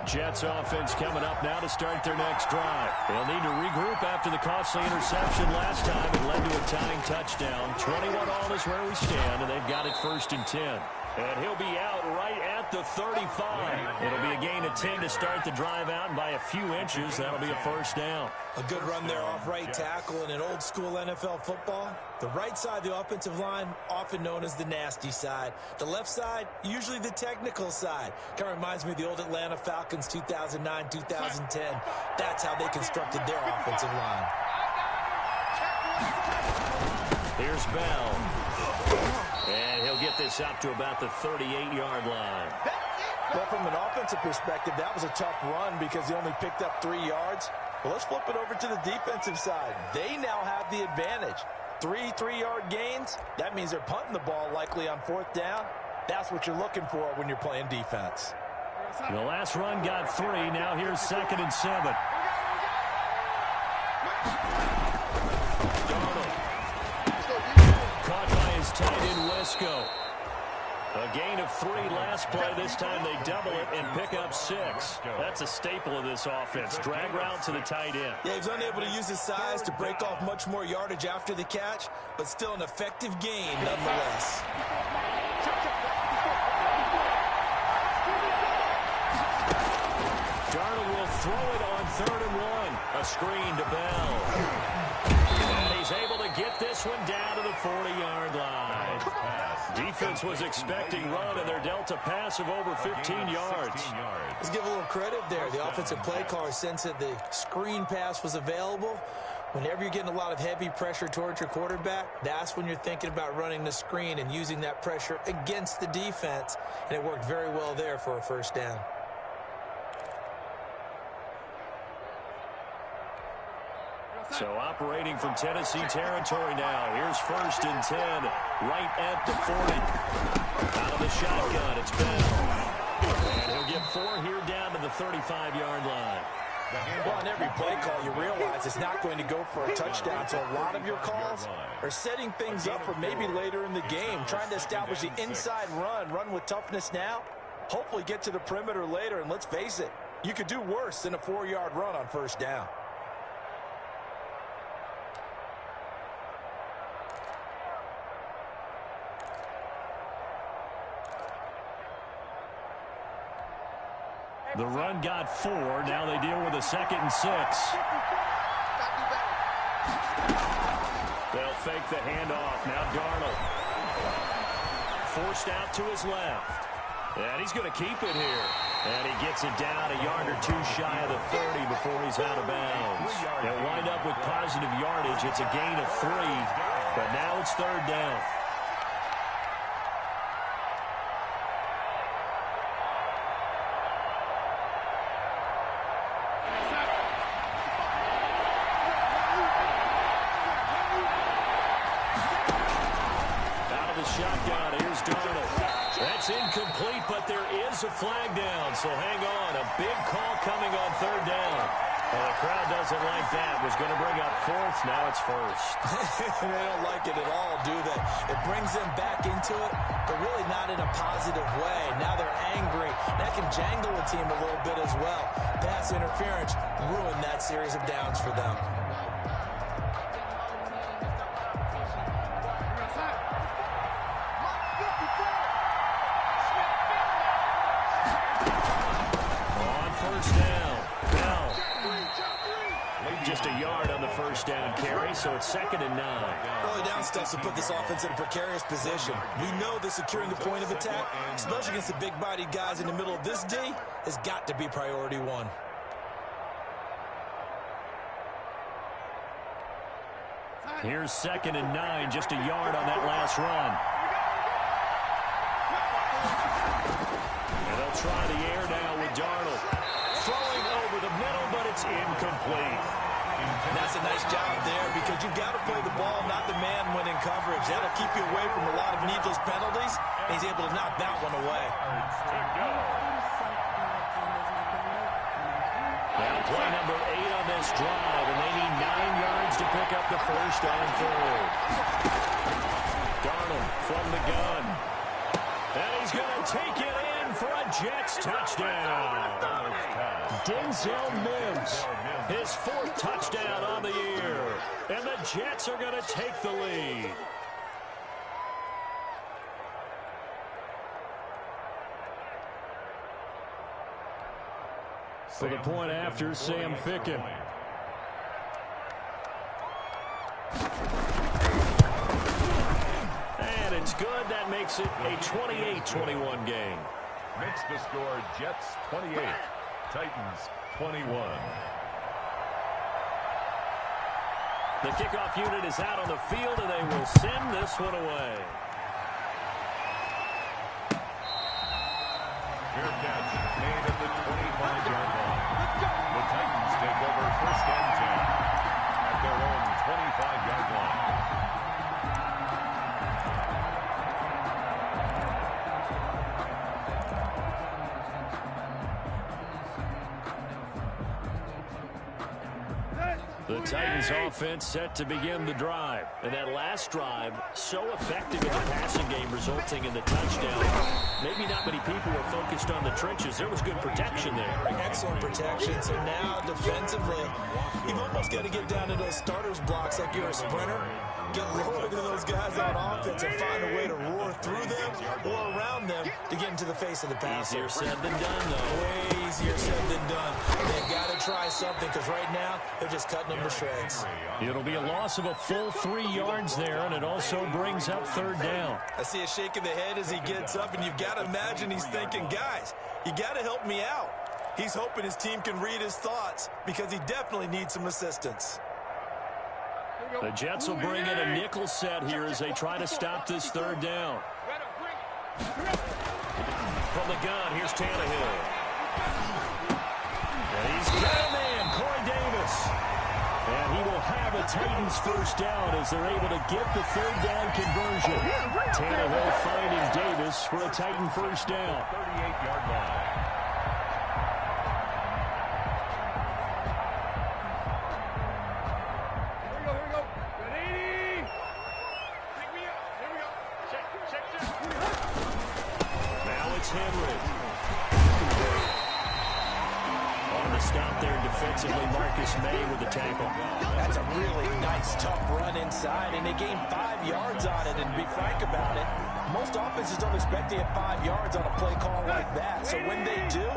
Jets offense coming up now to start their next drive. They'll need to regroup after the costly interception last time. It led to a tying touchdown. 21 all is where we stand, and they've got it 1st and 10. And he'll be out right at the 35. It'll be a gain of 10 to start the drive out, and by a few inches, that'll be a 1st down. A good run there off right tackle in an old-school NFL football. The right side of the offensive line, often known as the nasty side. The left side, usually the technical side. Kind of reminds me of the old Atlanta Falcons 2009, 2010. That's how they constructed their offensive line. Here's Bell. And he'll get this up to about the 38-yard line. Well, from an offensive perspective, that was a tough run because he only picked up 3 yards. Well, let's flip it over to the defensive side. They now have the advantage. 3 3-yard gains. That means they're punting the ball likely on 4th down. That's what you're looking for when you're playing defense. The last run got 3. Now here's 2nd and 7. Darnold. Caught by his tight end, Wesco. A gain of 3 last play. This time they double it and pick up 6. That's a staple of this offense. Drag route to the tight end. Yeah, he's unable to use his size to break off much more yardage after the catch, but still an effective gain nonetheless. Darnold will throw it on 3rd and 1. A screen to Bell. And he's able to get this one down to the 40-yard line. Defense was expecting run, and they're dealt a pass of over 15 yards. Let's give a little credit there. The offensive play caller sensed that the screen pass was available. Whenever you're getting a lot of heavy pressure towards your quarterback, that's when you're thinking about running the screen and using that pressure against the defense. And it worked very well there for a 1st down. So operating from Tennessee territory now. Here's 1st and 10, right at the 40. Out of the shotgun, it's Bell. And he'll get 4 here down to the 35-yard line. Well, on every play call, you realize it's not going to go for a touchdown. So a lot of your calls are setting things up for maybe later in the game, trying to establish the inside run with toughness now, hopefully get to the perimeter later. And let's face it, you could do worse than a 4-yard run on 1st down. The run got 4. Now they deal with a 2nd and 6. They'll fake the handoff. Now Darnold. Forced out to his left. And he's going to keep it here. And he gets it down a yard or 2 shy of the 30 before he's out of bounds. They'll wind up with positive yardage. It's a gain of 3. But now it's 3rd down. Shotgun, here's Darnold. That's incomplete, but there is a flag down, so hang on. A big call coming on 3rd down. Well, the crowd doesn't like that. Was going to bring up 4th, now it's 1st. They don't like it at all, do they? It brings them back into it, but really not in a positive way. Now they're angry. That can jangle a team a little bit as well. Pass interference ruined that series of downs for them. Just a yard on the 1st down carry, so it's 2nd and 9. Early down steps to put this offense in a precarious position. We know that securing the point of attack, especially against the big-bodied guys in the middle of this D, has got to be priority 1. Here's 2nd and 9, just a yard on that last run. And they'll try the air now with Darnold. Throwing over the middle, but it's incomplete. That's a nice job there because you've got to play the ball, not the man when in coverage. That'll keep you away from a lot of needless penalties, and he's able to knock that one away. Now play number 8 on this drive, and they need 9 yards to pick up the 1st on 3rd. Darnold from the gun. And he's going to take it in for a Jets touchdown. Denzel Mims, his 4th touchdown on the year. And the Jets are going to take the lead. For the point after, Sam Ficken. And it's good. That makes it a 28-21 game. Makes the score Jets 28, Titans 21. The kickoff unit is out on the field, and they will send this one away. Fair catch made at the 25-yard line. The Titans take over 1st and 10 at their own 25-yard line. The Titans offense set to begin the drive. And that last drive, so effective in the passing game, resulting in the touchdown. Maybe not many people were focused on the trenches. There was good protection there. Excellent protection. So now defensively, you've almost got to get down to those starters blocks like you're a sprinter. Get lower to those guys on offense and find a way to roar through them or around them to get into the face of the passer. Easier said than done, though. Way easier said than done. They've got to try something because right now they're just cutting them to shreds. It'll be a loss of a full 3 yards there, and it also brings up 3rd down. I see a shake of the head as he gets up, and you've got to imagine he's thinking, guys, you got to help me out. He's hoping his team can read his thoughts because he definitely needs some assistance. The Jets will bring in a nickel set here as they try to stop this 3rd down. From the gun, here's Tannehill. And he's got a man, Corey Davis. And he will have a Titans 1st down as they're able to get the 3rd down conversion. Tannehill finding Davis for a Titan 1st down. 38-yard line. That's a really nice, tough run inside, and they gained 5 yards on it. And to be frank about it, most offenses don't expect to get 5 yards on a play call like that. So when they do,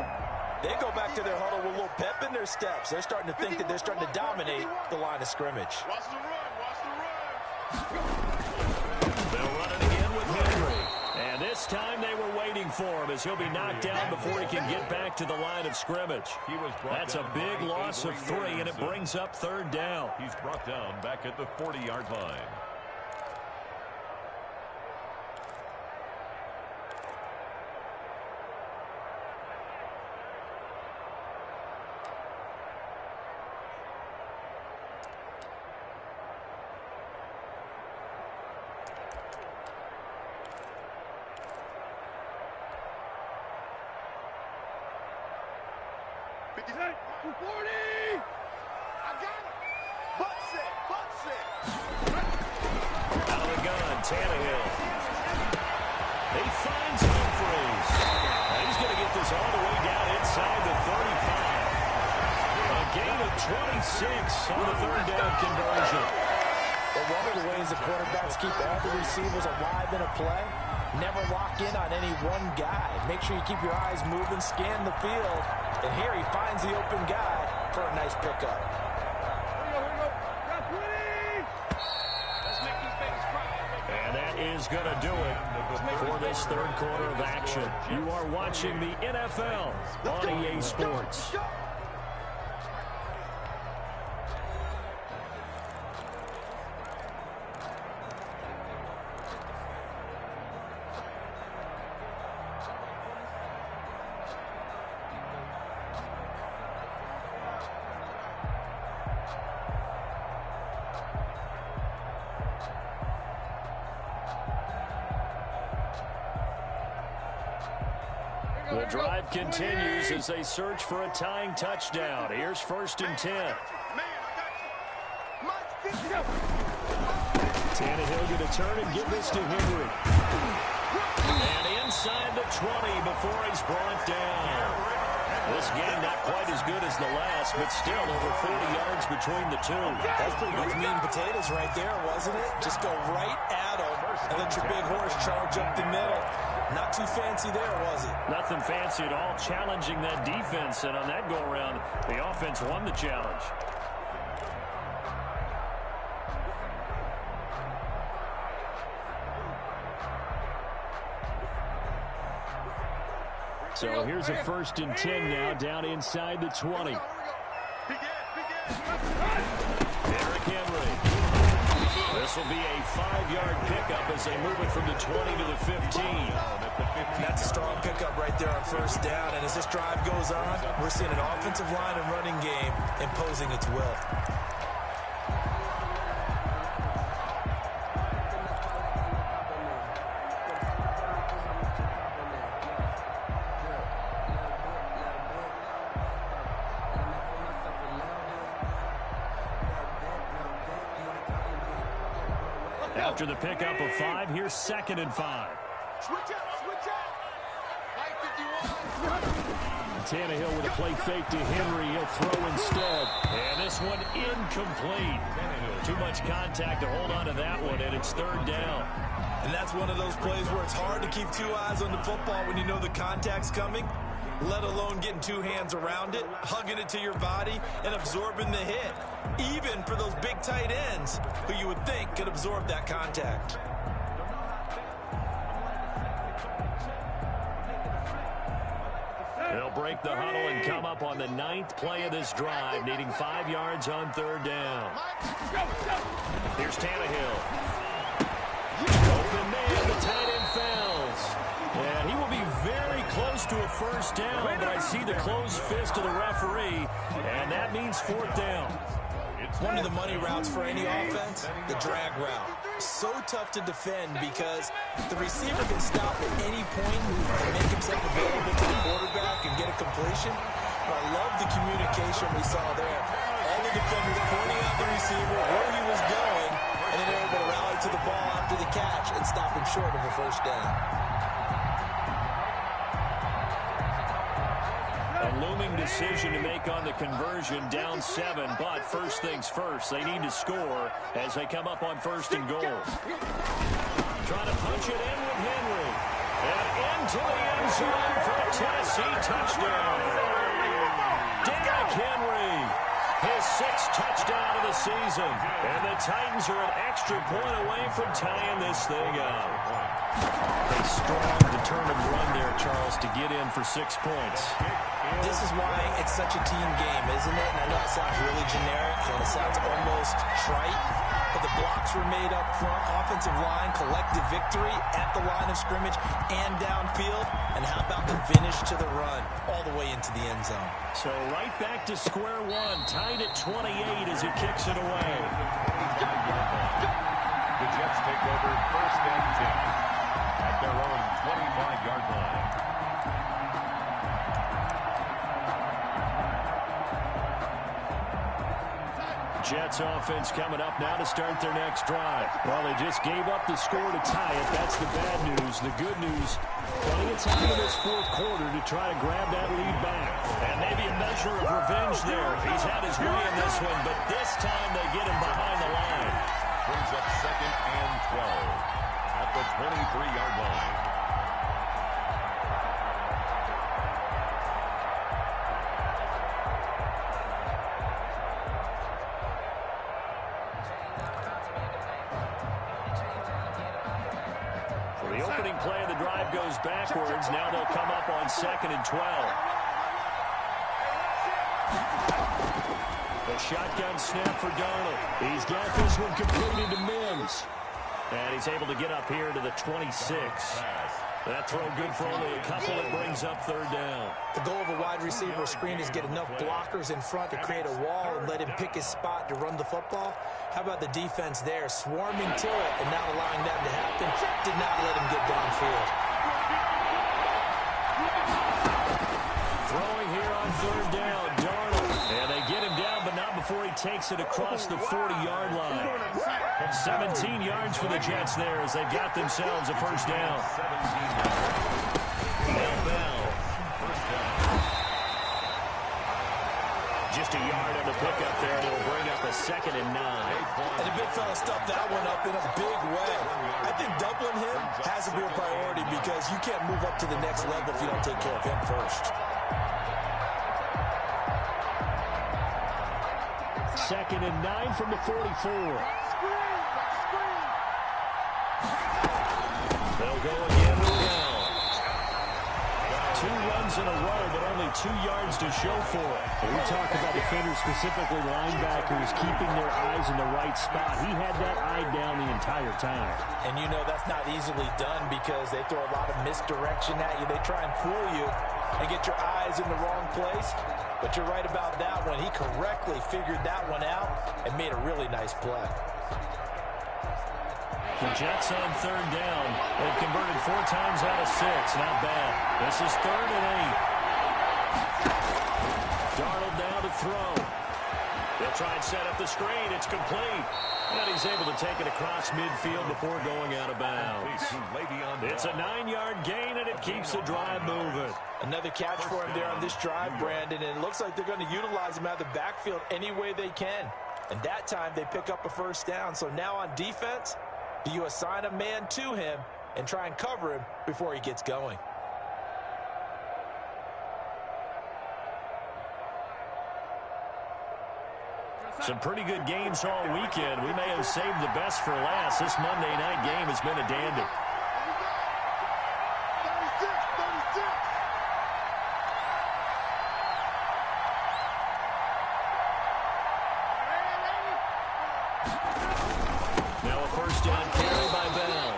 they go back to their huddle with a little pep in their steps. They're starting to think that they're starting to dominate the line of scrimmage. Watch the run, watch the run. They'll run it again with Henry. And this time they were waiting for him as he'll be knocked down before he can get back to the line of scrimmage. That's a big loss of 3, and it brings up 3rd down. He's brought down back at the 40-yard line. Out of the gun, Tannehill. He finds Humphries. He's going to get this all the way down inside the 35. A gain of 26 on the 3rd down conversion. But one of the ways the quarterbacks keep all the receivers alive in a play, never lock in on any one guy. Make sure you keep your eyes moving, scan the field. And here he finds the open guy for a nice pickup. And that is going to do it for this 3rd quarter of action. You are watching the NFL on EA Sports. The drive continues as they search for a tying touchdown. Here's 1st and 10. Tannehill going to turn and give this to Henry. And inside the 20 before he's brought down. This game not quite as good as the last, but still over 40 yards between the two. That's pretty much meat and potatoes right there, wasn't it? Just go right at him and let your big horse charge up the middle. Not too fancy there, was it? Nothing fancy at all, challenging that defense. And on that go-around, the offense won the challenge. So here's a 1st and 10 now, down inside the 20. Derrick Henry. This will be a 5-yard pickup as they move it from the 20 to the 15. That's a strong pickup right there on first down. And as this drive goes on, we're seeing an offensive line and running game imposing its will. After the pickup of 5, here's 2nd and 5. Switch out. Right 51. Tannehill with a play fake to Henry. He'll throw instead. And this one incomplete. Too much contact to hold on to that one, and it's 3rd down. And that's one of those plays where it's hard to keep 2 eyes on the football when you know the contact's coming, let alone getting 2 hands around it, hugging it to your body, and absorbing the hit. Even for those big tight ends who you would think could absorb that contact. They'll break the huddle and come up on the 9th play of this drive, needing 5 yards on 3rd down. Here's Tannehill. Open man, the tight end fails. And he will be very close to a 1st down, but I see the closed fist of the referee, and that means 4th down. One of the money routes for any offense, the drag route. So tough to defend because the receiver can stop at any point and make himself available to the quarterback and get a completion. But I love the communication we saw there. All the defenders pointing out the receiver, where he was going, and then they're able to rally to the ball after the catch and stop him short of a 1st down. A looming decision to make on the conversion, down 7, but first things first, they need to score as they come up on 1st and goal. Trying to punch it in with Henry. And into the end zone for a Tennessee touchdown. Derrick Henry, his 6th touchdown of the season. And the Titans are an extra point away from tying this thing up. A strong, determined run there, Charles, to get in for 6 points. This is why it's such a team game, isn't it? And I know it sounds really generic and it sounds almost trite, but the blocks were made up front, offensive line, collective victory at the line of scrimmage and downfield. And how about the finish to the run all the way into the end zone? So right back to square one, tied at 28 as he kicks it away. The Jets take over 1st and 10 at their own 25-yard line. Jets offense coming up now to start their next drive. Well, they just gave up the score to tie it. That's the bad news. The good news, plenty of time in this 4th quarter to try to grab that lead back. And maybe a measure of revenge there. He's had his way in this one, but this time they get him behind the line. Brings up 2nd and 12 at the 23-yard line. The opening play of the drive goes backwards. Now they'll come up on 2nd and 12. The shotgun snap for Darnold. He's got this one completed to Mims. And he's able to get up here to the 26. That throw good for only a couple. It brings up 3rd down. The goal of a wide receiver screen is get enough blockers in front to create a wall and let him pick his spot to run the football. How about the defense there, swarming to it and not allowing that to happen? Did not let him get downfield. Throwing here on 3rd down, Darnold. And they get him down, but not before he takes it across the 40-yard line. 17 yards for the Jets there as they've got themselves a 1st down. Bell. Just a yard on the pickup there, and it'll bring up a 2nd and 9. And the big fella stuffed that one up in a big way. I think doubling him has to be a priority because you can't move up to the next level if you don't take care of him first. 2nd and 9 from the 44. They'll go again with Bell. 2 runs in a row, but only 2 yards to show for it. We talk about defenders, specifically linebackers, keeping their eyes in the right spot. He had that eye down the entire time. And you know that's not easily done because they throw a lot of misdirection at you. They try and fool you and get your eyes in the wrong place. But you're right about that one. He correctly figured that one out and made a really nice play. The Jets on 3rd down. They've converted 4 times out of 6. Not bad. This is 3rd and 8. Darnold down to throw. They'll try and set up the screen. It's complete. And he's able to take it across midfield before going out of bounds. It's a 9-yard gain, and it keeps the drive moving. Another catch for him there on this drive, Brandon, and it looks like they're going to utilize him out of the backfield any way they can. And that time they pick up a 1st down. So now on defense, do you assign a man to him and try and cover him before he gets going? Some pretty good games all weekend. We may have saved the best for last. This Monday night game has been a dandy. Now a 1st down carry by Bell.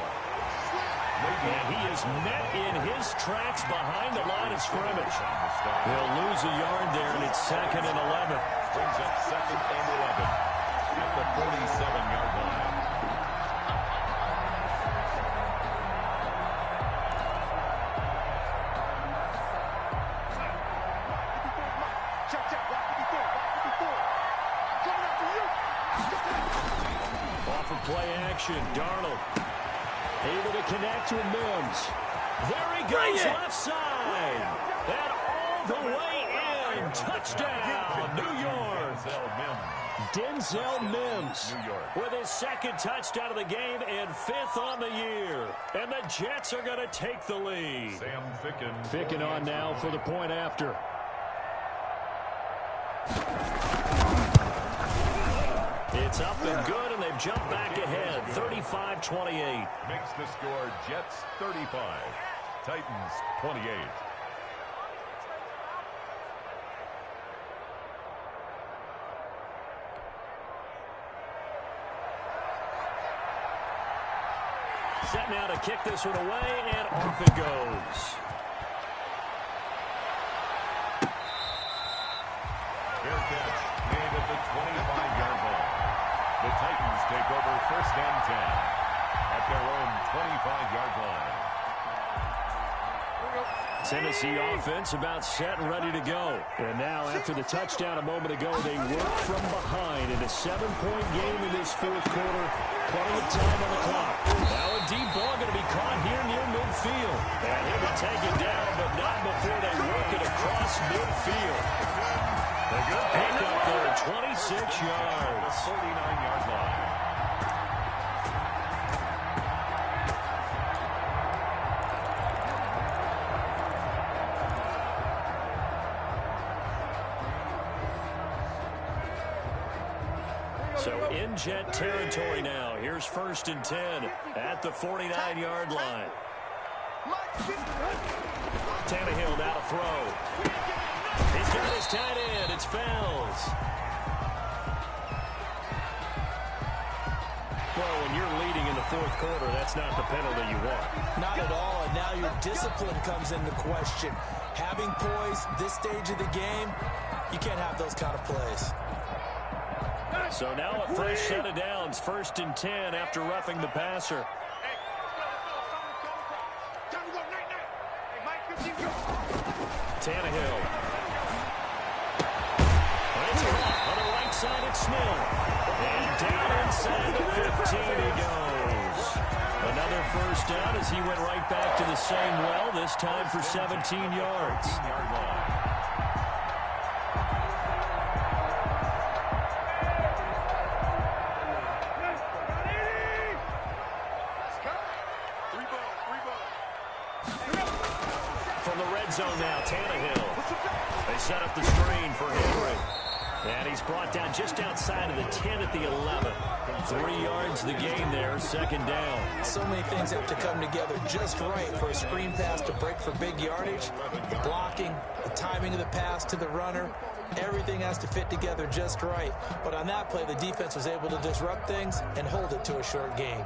And he is met in his tracks behind the line of scrimmage. He'll lose a yard there, and it's 2nd and 11. Brings up 2nd and 11 at the 47-yard line. Off of play action, Darnold able to connect with Mims. There he goes, left side. And all the way in. Touchdown, New York. Denzel Mims with his 2nd touchdown of the game and 5th on the year. And the Jets are going to take the lead. Sam Ficken on now for the point after. It's up and good, and they've jumped back ahead, 35-28. Makes the score Jets 35, Titans 28. Set now to kick this one away, and off it goes. Fair catch made at the 25-yard line. The Titans take over 1st and 10 at their own 25-yard line. Tennessee offense about set and ready to go. And now, after the touchdown a moment ago, they work from behind in a 7-point game in this 4th quarter. Plenty of time on the clock. Now a deep ball going to be caught here near midfield. And he will take it down, but not before they work it across midfield. A good pickup there, 26 yards. 39-yard line. So in Jet territory now. Here's 1st and 10 at the 49-yard line. Tannehill now to throw. He's got his tight end. It's Fells. Well, when you're leading in the 4th quarter, that's not the penalty you want. Not at all, and now your discipline comes into question. Having poise this stage of the game, you can't have those kind of plays. So now a fresh set of downs, 1st and 10 after roughing the passer. Tannehill. It's caught on the right side at Snell. And down inside the 15 he goes. Another 1st down as he went right back to the same well, this time for 17 yards. From the red zone now, Tannehill. They set up the screen for Henry. And he's brought down just outside of the 10 at the 11. 3 yards the gain there, second down. So many things have to come together just right for a screen pass to break for big yardage. The blocking, the timing of the pass to the runner, everything has to fit together just right. But on that play, the defense was able to disrupt things and hold it to a short gain.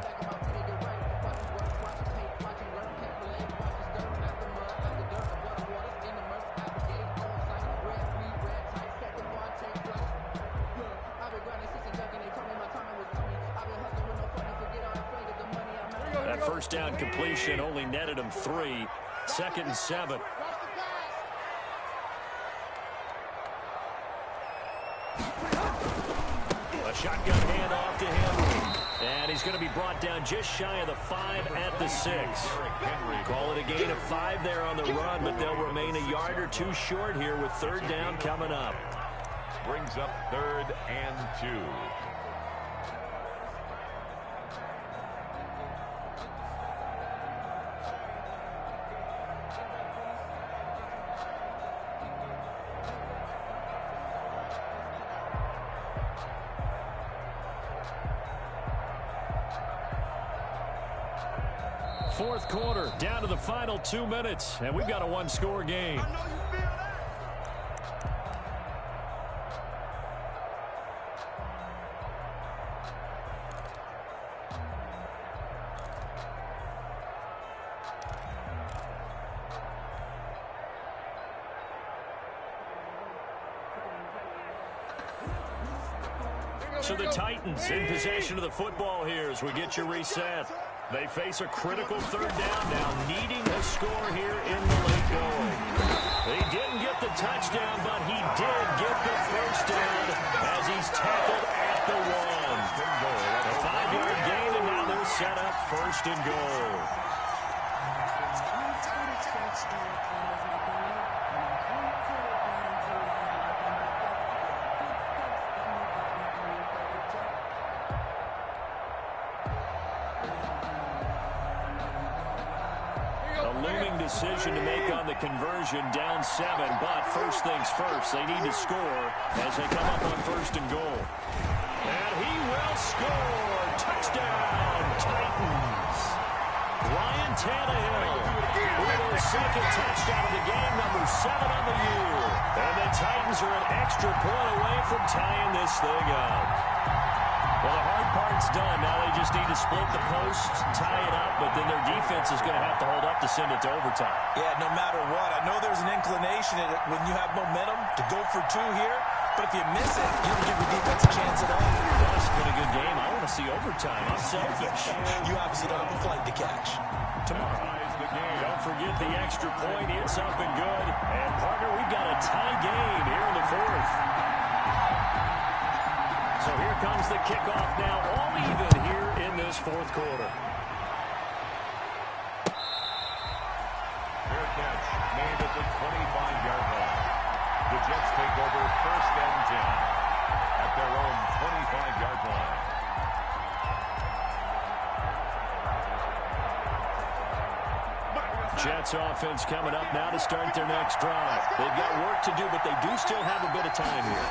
That first down completion only netted him 3. 2nd and 7. A shotgun handoff to him. And he's going to be brought down just shy of the 5 at the 6. Call it a gain of 5 there on the run, but they'll remain a yard or 2 short here with 3rd down coming up. Brings up 3rd and 2. Fourth quarter, down to the final 2 minutes, and we've got a 1-score game. I know you feel that. So the Titans in possession of the football here as we get your reset. They face a critical 3rd down now, needing a score here in the late going. He didn't get the touchdown, but he did get the first down as he's tackled at the 1. A 5-yard gain, and now they're set up 1st and goal. Decision to make on the conversion, down 7, but first things first, they need to score as they come up on 1st and goal. And he will score! Touchdown, Titans! Ryan Tannehill with his 2nd touchdown of the game, number 7 on the year. And the Titans are an extra point away from tying this thing up. Well, the hard part's done. Now they just need to split the post, tie it up, but then their defense is going to have to hold up to send it to overtime. Yeah, no matter what. I know there's an inclination in it when you have momentum to go for 2 here, but if you miss it, you don't give your defense a chance at all. Well, it's been a good game. I want to see overtime. I'm selfish. You obviously don't have a flight to catch. Tomorrow. Don't forget the extra point. It's up and good. And, partner, we've got a tie game here in the 4th. So here comes the kickoff now, all even here in this 4th quarter. Fair catch made at the 25-yard line. The Jets take over 1st and 10 at their own 25-yard line. Jets offense coming up now to start their next drive. They've got work to do, but they do still have a bit of time here.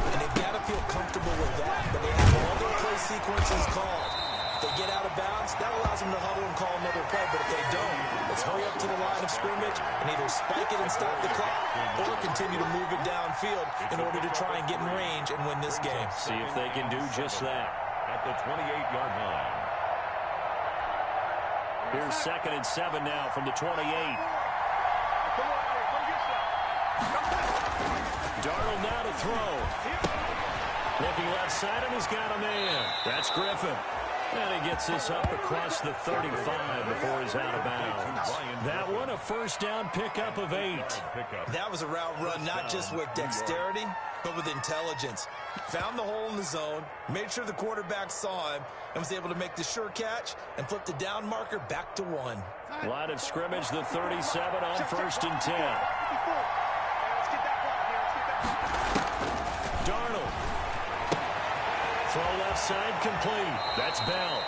And they've got to feel comfortable with that, but they have all their play sequences called. If they get out of bounds, that allows them to huddle and call another play, but if they don't, let's hurry up to the line of scrimmage and either spike it and stop the clock or continue to move it downfield in order to try and get in range and win this game. See if they can do just that. At the 28-yard line. Here's 2nd and 7 now from the 28. Darnold now to throw. Looking left side, and he's got a man. That's Griffin. And he gets this up across the 35 before he's out of bounds. That one, a first down pickup of 8. That was a route run not just with dexterity, but with intelligence. Found the hole in the zone, made sure the quarterback saw him, and was able to make the sure catch and flip the down marker back to 1. Line of scrimmage, the 37 on 1st and 10. Darnold. Throw left side complete. That's Bell.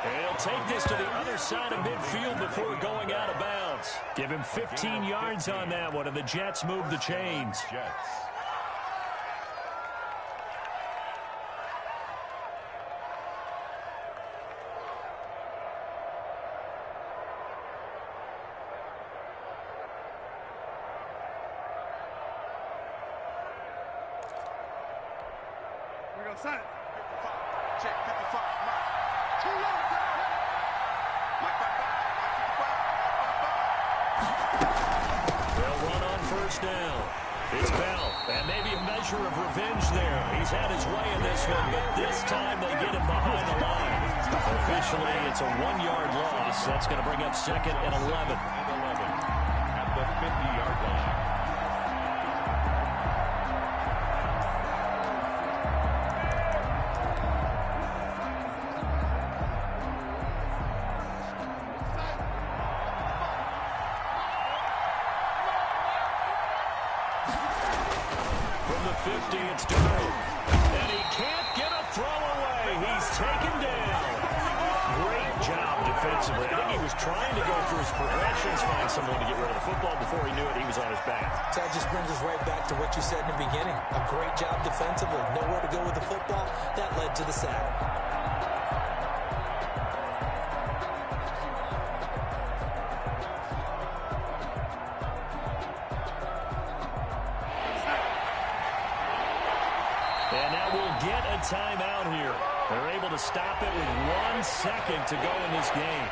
And he'll take this to the other side of midfield before going out of bounds. Give him 15 yards on that one, and the Jets move the chains. we go, son. 55. Check, 55. Mike. Too low. Mike, 55. They'll run on first down. It's Bell, and maybe a measure of revenge there. He's had his way in this one, but this time they get him behind the line. Officially, it's a 1-yard loss. That's going to bring up 2nd and 11. At the 50-yard line. From the 50, it's Darnold. And he can't get a throw away. He's taken down. Great job defensively. I think he was trying to go through his progressions, find someone to get rid of the football. Before he knew it, he was on his back. That just brings us right back to what you said in the beginning. A great job defensively. Nowhere to go with the football. That led to the sack. And now we'll get a timeout here. They're able to stop it with 1 second to go in this game.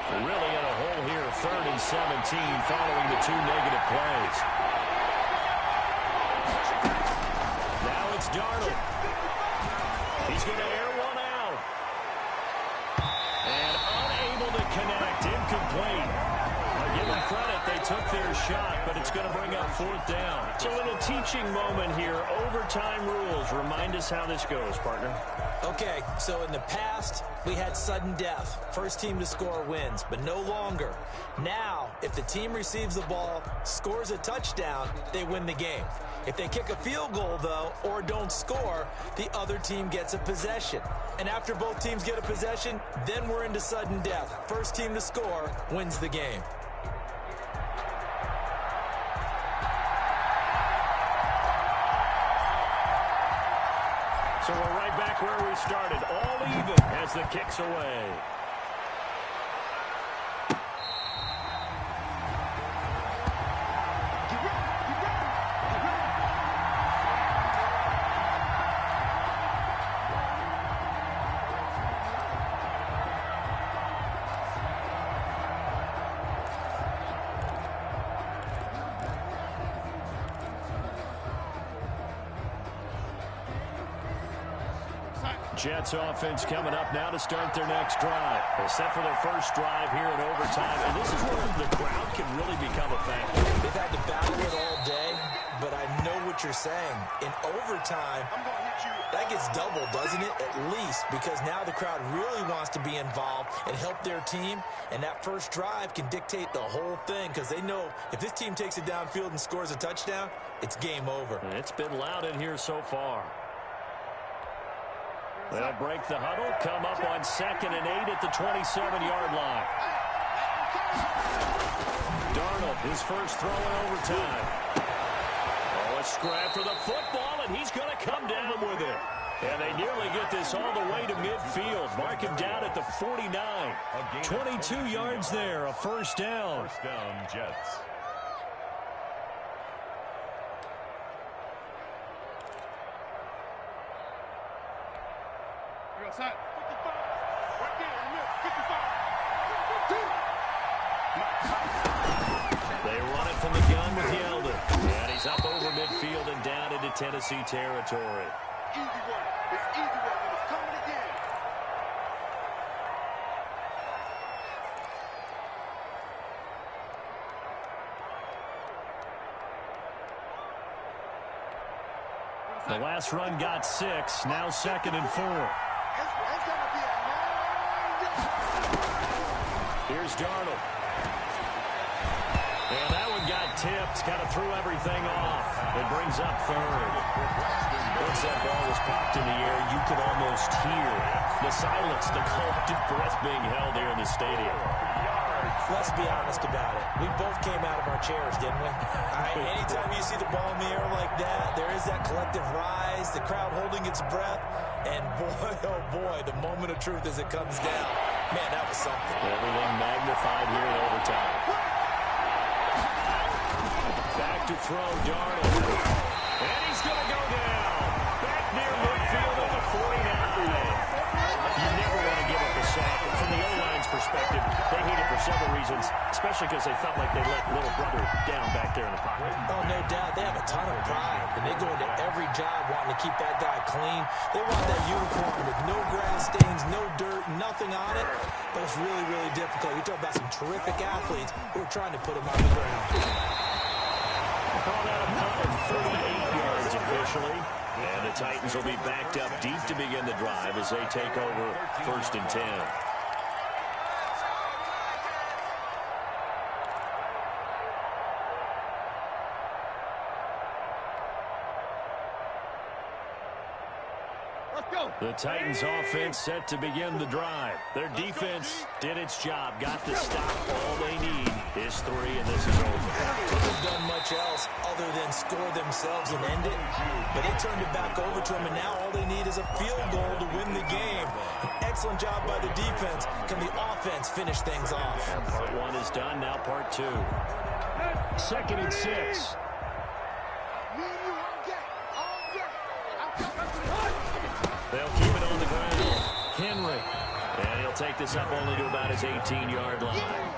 They're really in a hole here, 3rd and 17, following the 2 negative plays. Now it's Darnold. He's going to air one out. And unable to connect. Incomplete. I'll give them credit. They took their shot, but it's going to bring up 4th down. It's a little teaching moment here. Overtime rules. Remind us how this goes, partner. Okay, so in the past, we had sudden death. First team to score wins, but no longer. Now, if the team receives the ball, scores a touchdown, they win the game. If they kick a field goal, though, or don't score, the other team gets a possession. And after both teams get a possession, then we're into sudden death. First team to score wins the game. So we're right back where we started. All even as the kick's away. Jets offense coming up now to start their next drive. They're set for their first drive here in overtime, and this is where the crowd can really become a factor. They've had to battle it all day, but I know what you're saying. In overtime, that gets doubled, doesn't it? At least, because now the crowd really wants to be involved and help their team, and that first drive can dictate the whole thing because they know if this team takes it downfield and scores a touchdown, it's game over. It's been loud in here so far. They'll break the huddle, come up on 2nd and 8 at the 27-yard line. Darnold, his first throw in overtime. Oh, a scrap for the football, and he's going to come down with it. And they nearly get this all the way to midfield. Mark him down at the 49. 22 yards there, a first down. First down, Jets. Outside. 55. Right there. 55. They run it from the gun with Yeldon. And he's up over midfield and down into Tennessee territory. Easy work. It's easy work, and it's coming again. The last run got 6. Now 2nd and 4. Here's Darnold. And that one got tipped. Kind of threw everything off. It brings up 3rd. Once that ball was popped in the air, you could almost hear the silence, the collective breath being held here in the stadium. Let's be honest about it. We both came out of our chairs, didn't we? Anytime you see the ball in the air like that, there is that collective rise, the crowd holding its breath, and boy, oh boy, the moment of truth as it comes down. Man, that was something. Everything magnified here in overtime. Back to throw, Darnold. And he's going to go down. Back near midfield at the 49. You never want to give up a sack. From the O-line's perspective, they hate it for several reasons, especially because they felt like they let little brother down back there in the pocket. Oh, no doubt. They have a ton of pride, and they go into every job wanting to keep that guy clean. They want that uniform with no grass stains, no dirt, nothing on it, but it's really, really difficult. You're talking about some terrific athletes who are trying to put him on the ground. Call that a punt of 38 yards officially. And the Titans will be backed up deep to begin the drive as they take over 1st and 10. The Titans offense set to begin the drive. Their defense did its job, got the stop. All they need is 3, and this is over. Couldn't have done much else other than score themselves and end it. But they turned it back over to them, and now all they need is a field goal to win the game. An excellent job by the defense. Can the offense finish things off? And part 1 is done, now part 2. 2nd and 6. They'll keep it on the ground. Henry. And he'll take this up only to about his 18-yard line.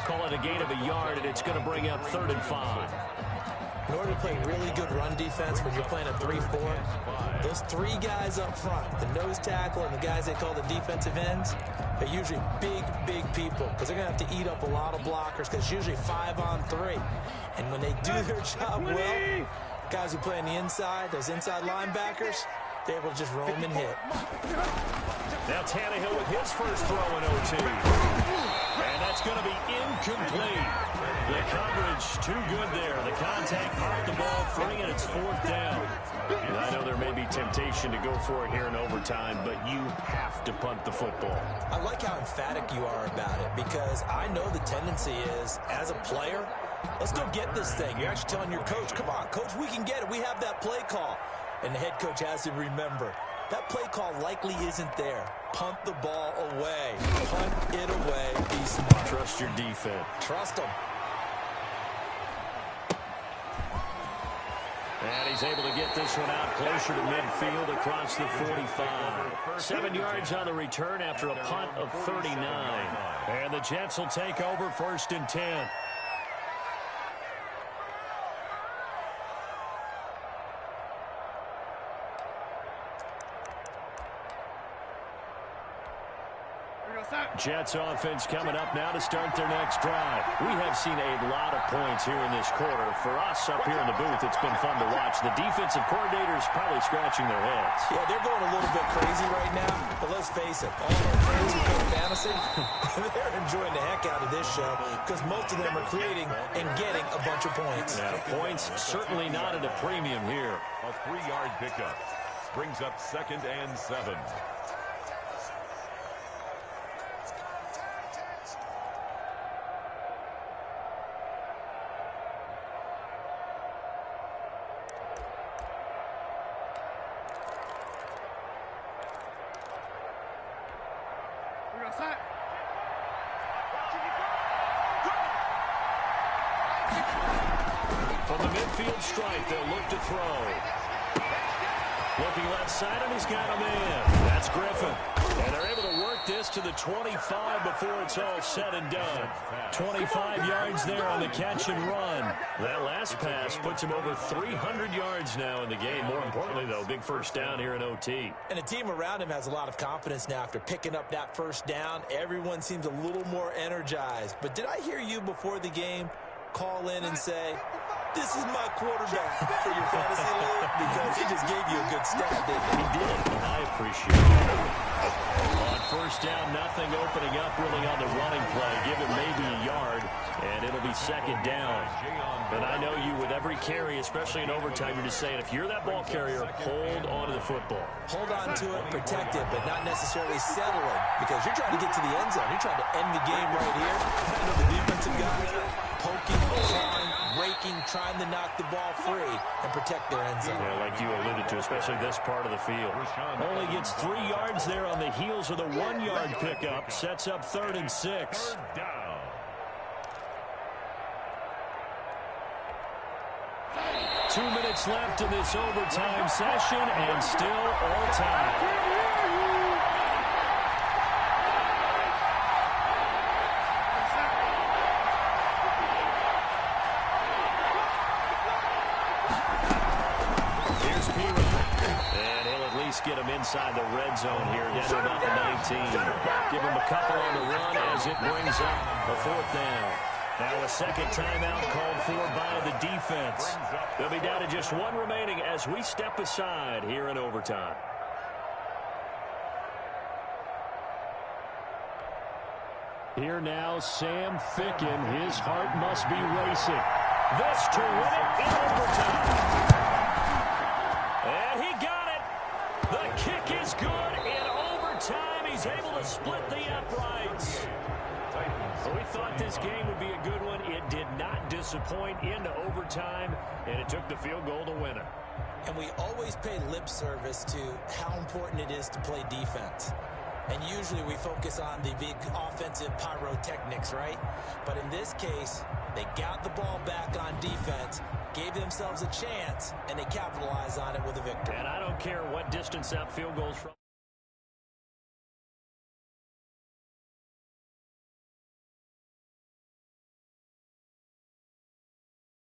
Call it a gain of a yard, and it's going to bring up 3rd and 5. In order to play really good run defense when you're playing a 3-4, those 3 guys up front, the nose tackle and the guys they call the defensive ends, they're usually big, big people because they're going to have to eat up a lot of blockers because it's usually 5 on 3. And when they do their job well, guys who play on the inside, those inside linebackers, they're able to just roam and hit. Now Tannehill with his first throw in OT. And that's going to be incomplete. The coverage too good there. The contact popped the ball free, and it's 4th down. And I know there may be temptation to go for it here in overtime, but you have to punt the football. I like how emphatic you are about it because I know the tendency is, as a player, let's go get this thing. You're actually telling your coach, come on, coach, we can get it. We have that play call. And the head coach has to remember, that play call likely isn't there. Punt the ball away. Punt it away. Be smart. Trust your defense. Trust them. And he's able to get this one out closer to midfield across the 45. 7 yards on the return after a punt of 39. And the Jets will take over 1st and 10. Jets offense coming up now to start their next drive. We have seen a lot of points here in this quarter. For us up here in the booth, it's been fun to watch. The defensive coordinators probably scratching their heads. Yeah, they're going a little bit crazy right now, but let's face it, all our friends who play fantasy, they're enjoying the heck out of this show because most of them are creating and getting a bunch of points. Yeah, points certainly not at a premium here. A 3-yard pickup brings up 2nd and 7. From the midfield stripe, they'll look to throw. Looking left side, and he's got him in. That's Griffin. And they're able to work this to the 25 before it's all said and done. 25 yards there on the catch and run. That last pass puts him over 300 yards now in the game. More importantly, though, big first down here in OT. And the team around him has a lot of confidence now after picking up that first down. Everyone seems a little more energized. But did I hear you before the game call in and say, this is my quarterback for your fantasy league? Because he just gave you a good stat, didn't he? He did, and I appreciate it. On first down, nothing opening up really on the running play. Give him maybe a yard, and it'll be second down. But I know you, with every carry, especially in overtime, you're just saying, if you're that ball carrier, hold on to the football. Hold on to it, protect it, but not necessarily settle it, because you're trying to get to the end zone. You're trying to end the game right here. I know the defensive guys poking, clawing, raking, trying to knock the ball free and protect their end zone. Yeah, like you alluded to, especially this part of the field. Only gets 3 yards there on the heels of the 1-yard pickup. Sets up 3rd and 6. Third down. 2 minutes left in this overtime session, and still all time. Get him inside the red zone here, down to about the 19. Give him a couple on the run as it brings up a 4th down. Now a second timeout called for by the defense. They'll be down to just 1 remaining as we step aside here in overtime. Here now, Sam Ficken. His heart must be racing. This to win it in overtime. And he got it. The kick is good in overtime. He's able to split the uprights. We thought this game would be a good one. It did not disappoint into overtime, and it took the field goal to win it. And we always pay lip service to how important it is to play defense. And usually we focus on the big offensive pyrotechnics, right? But in this case, they got the ball back on defense, gave themselves a chance, and they capitalized on it with a victory. And I don't care what distance that field goes from.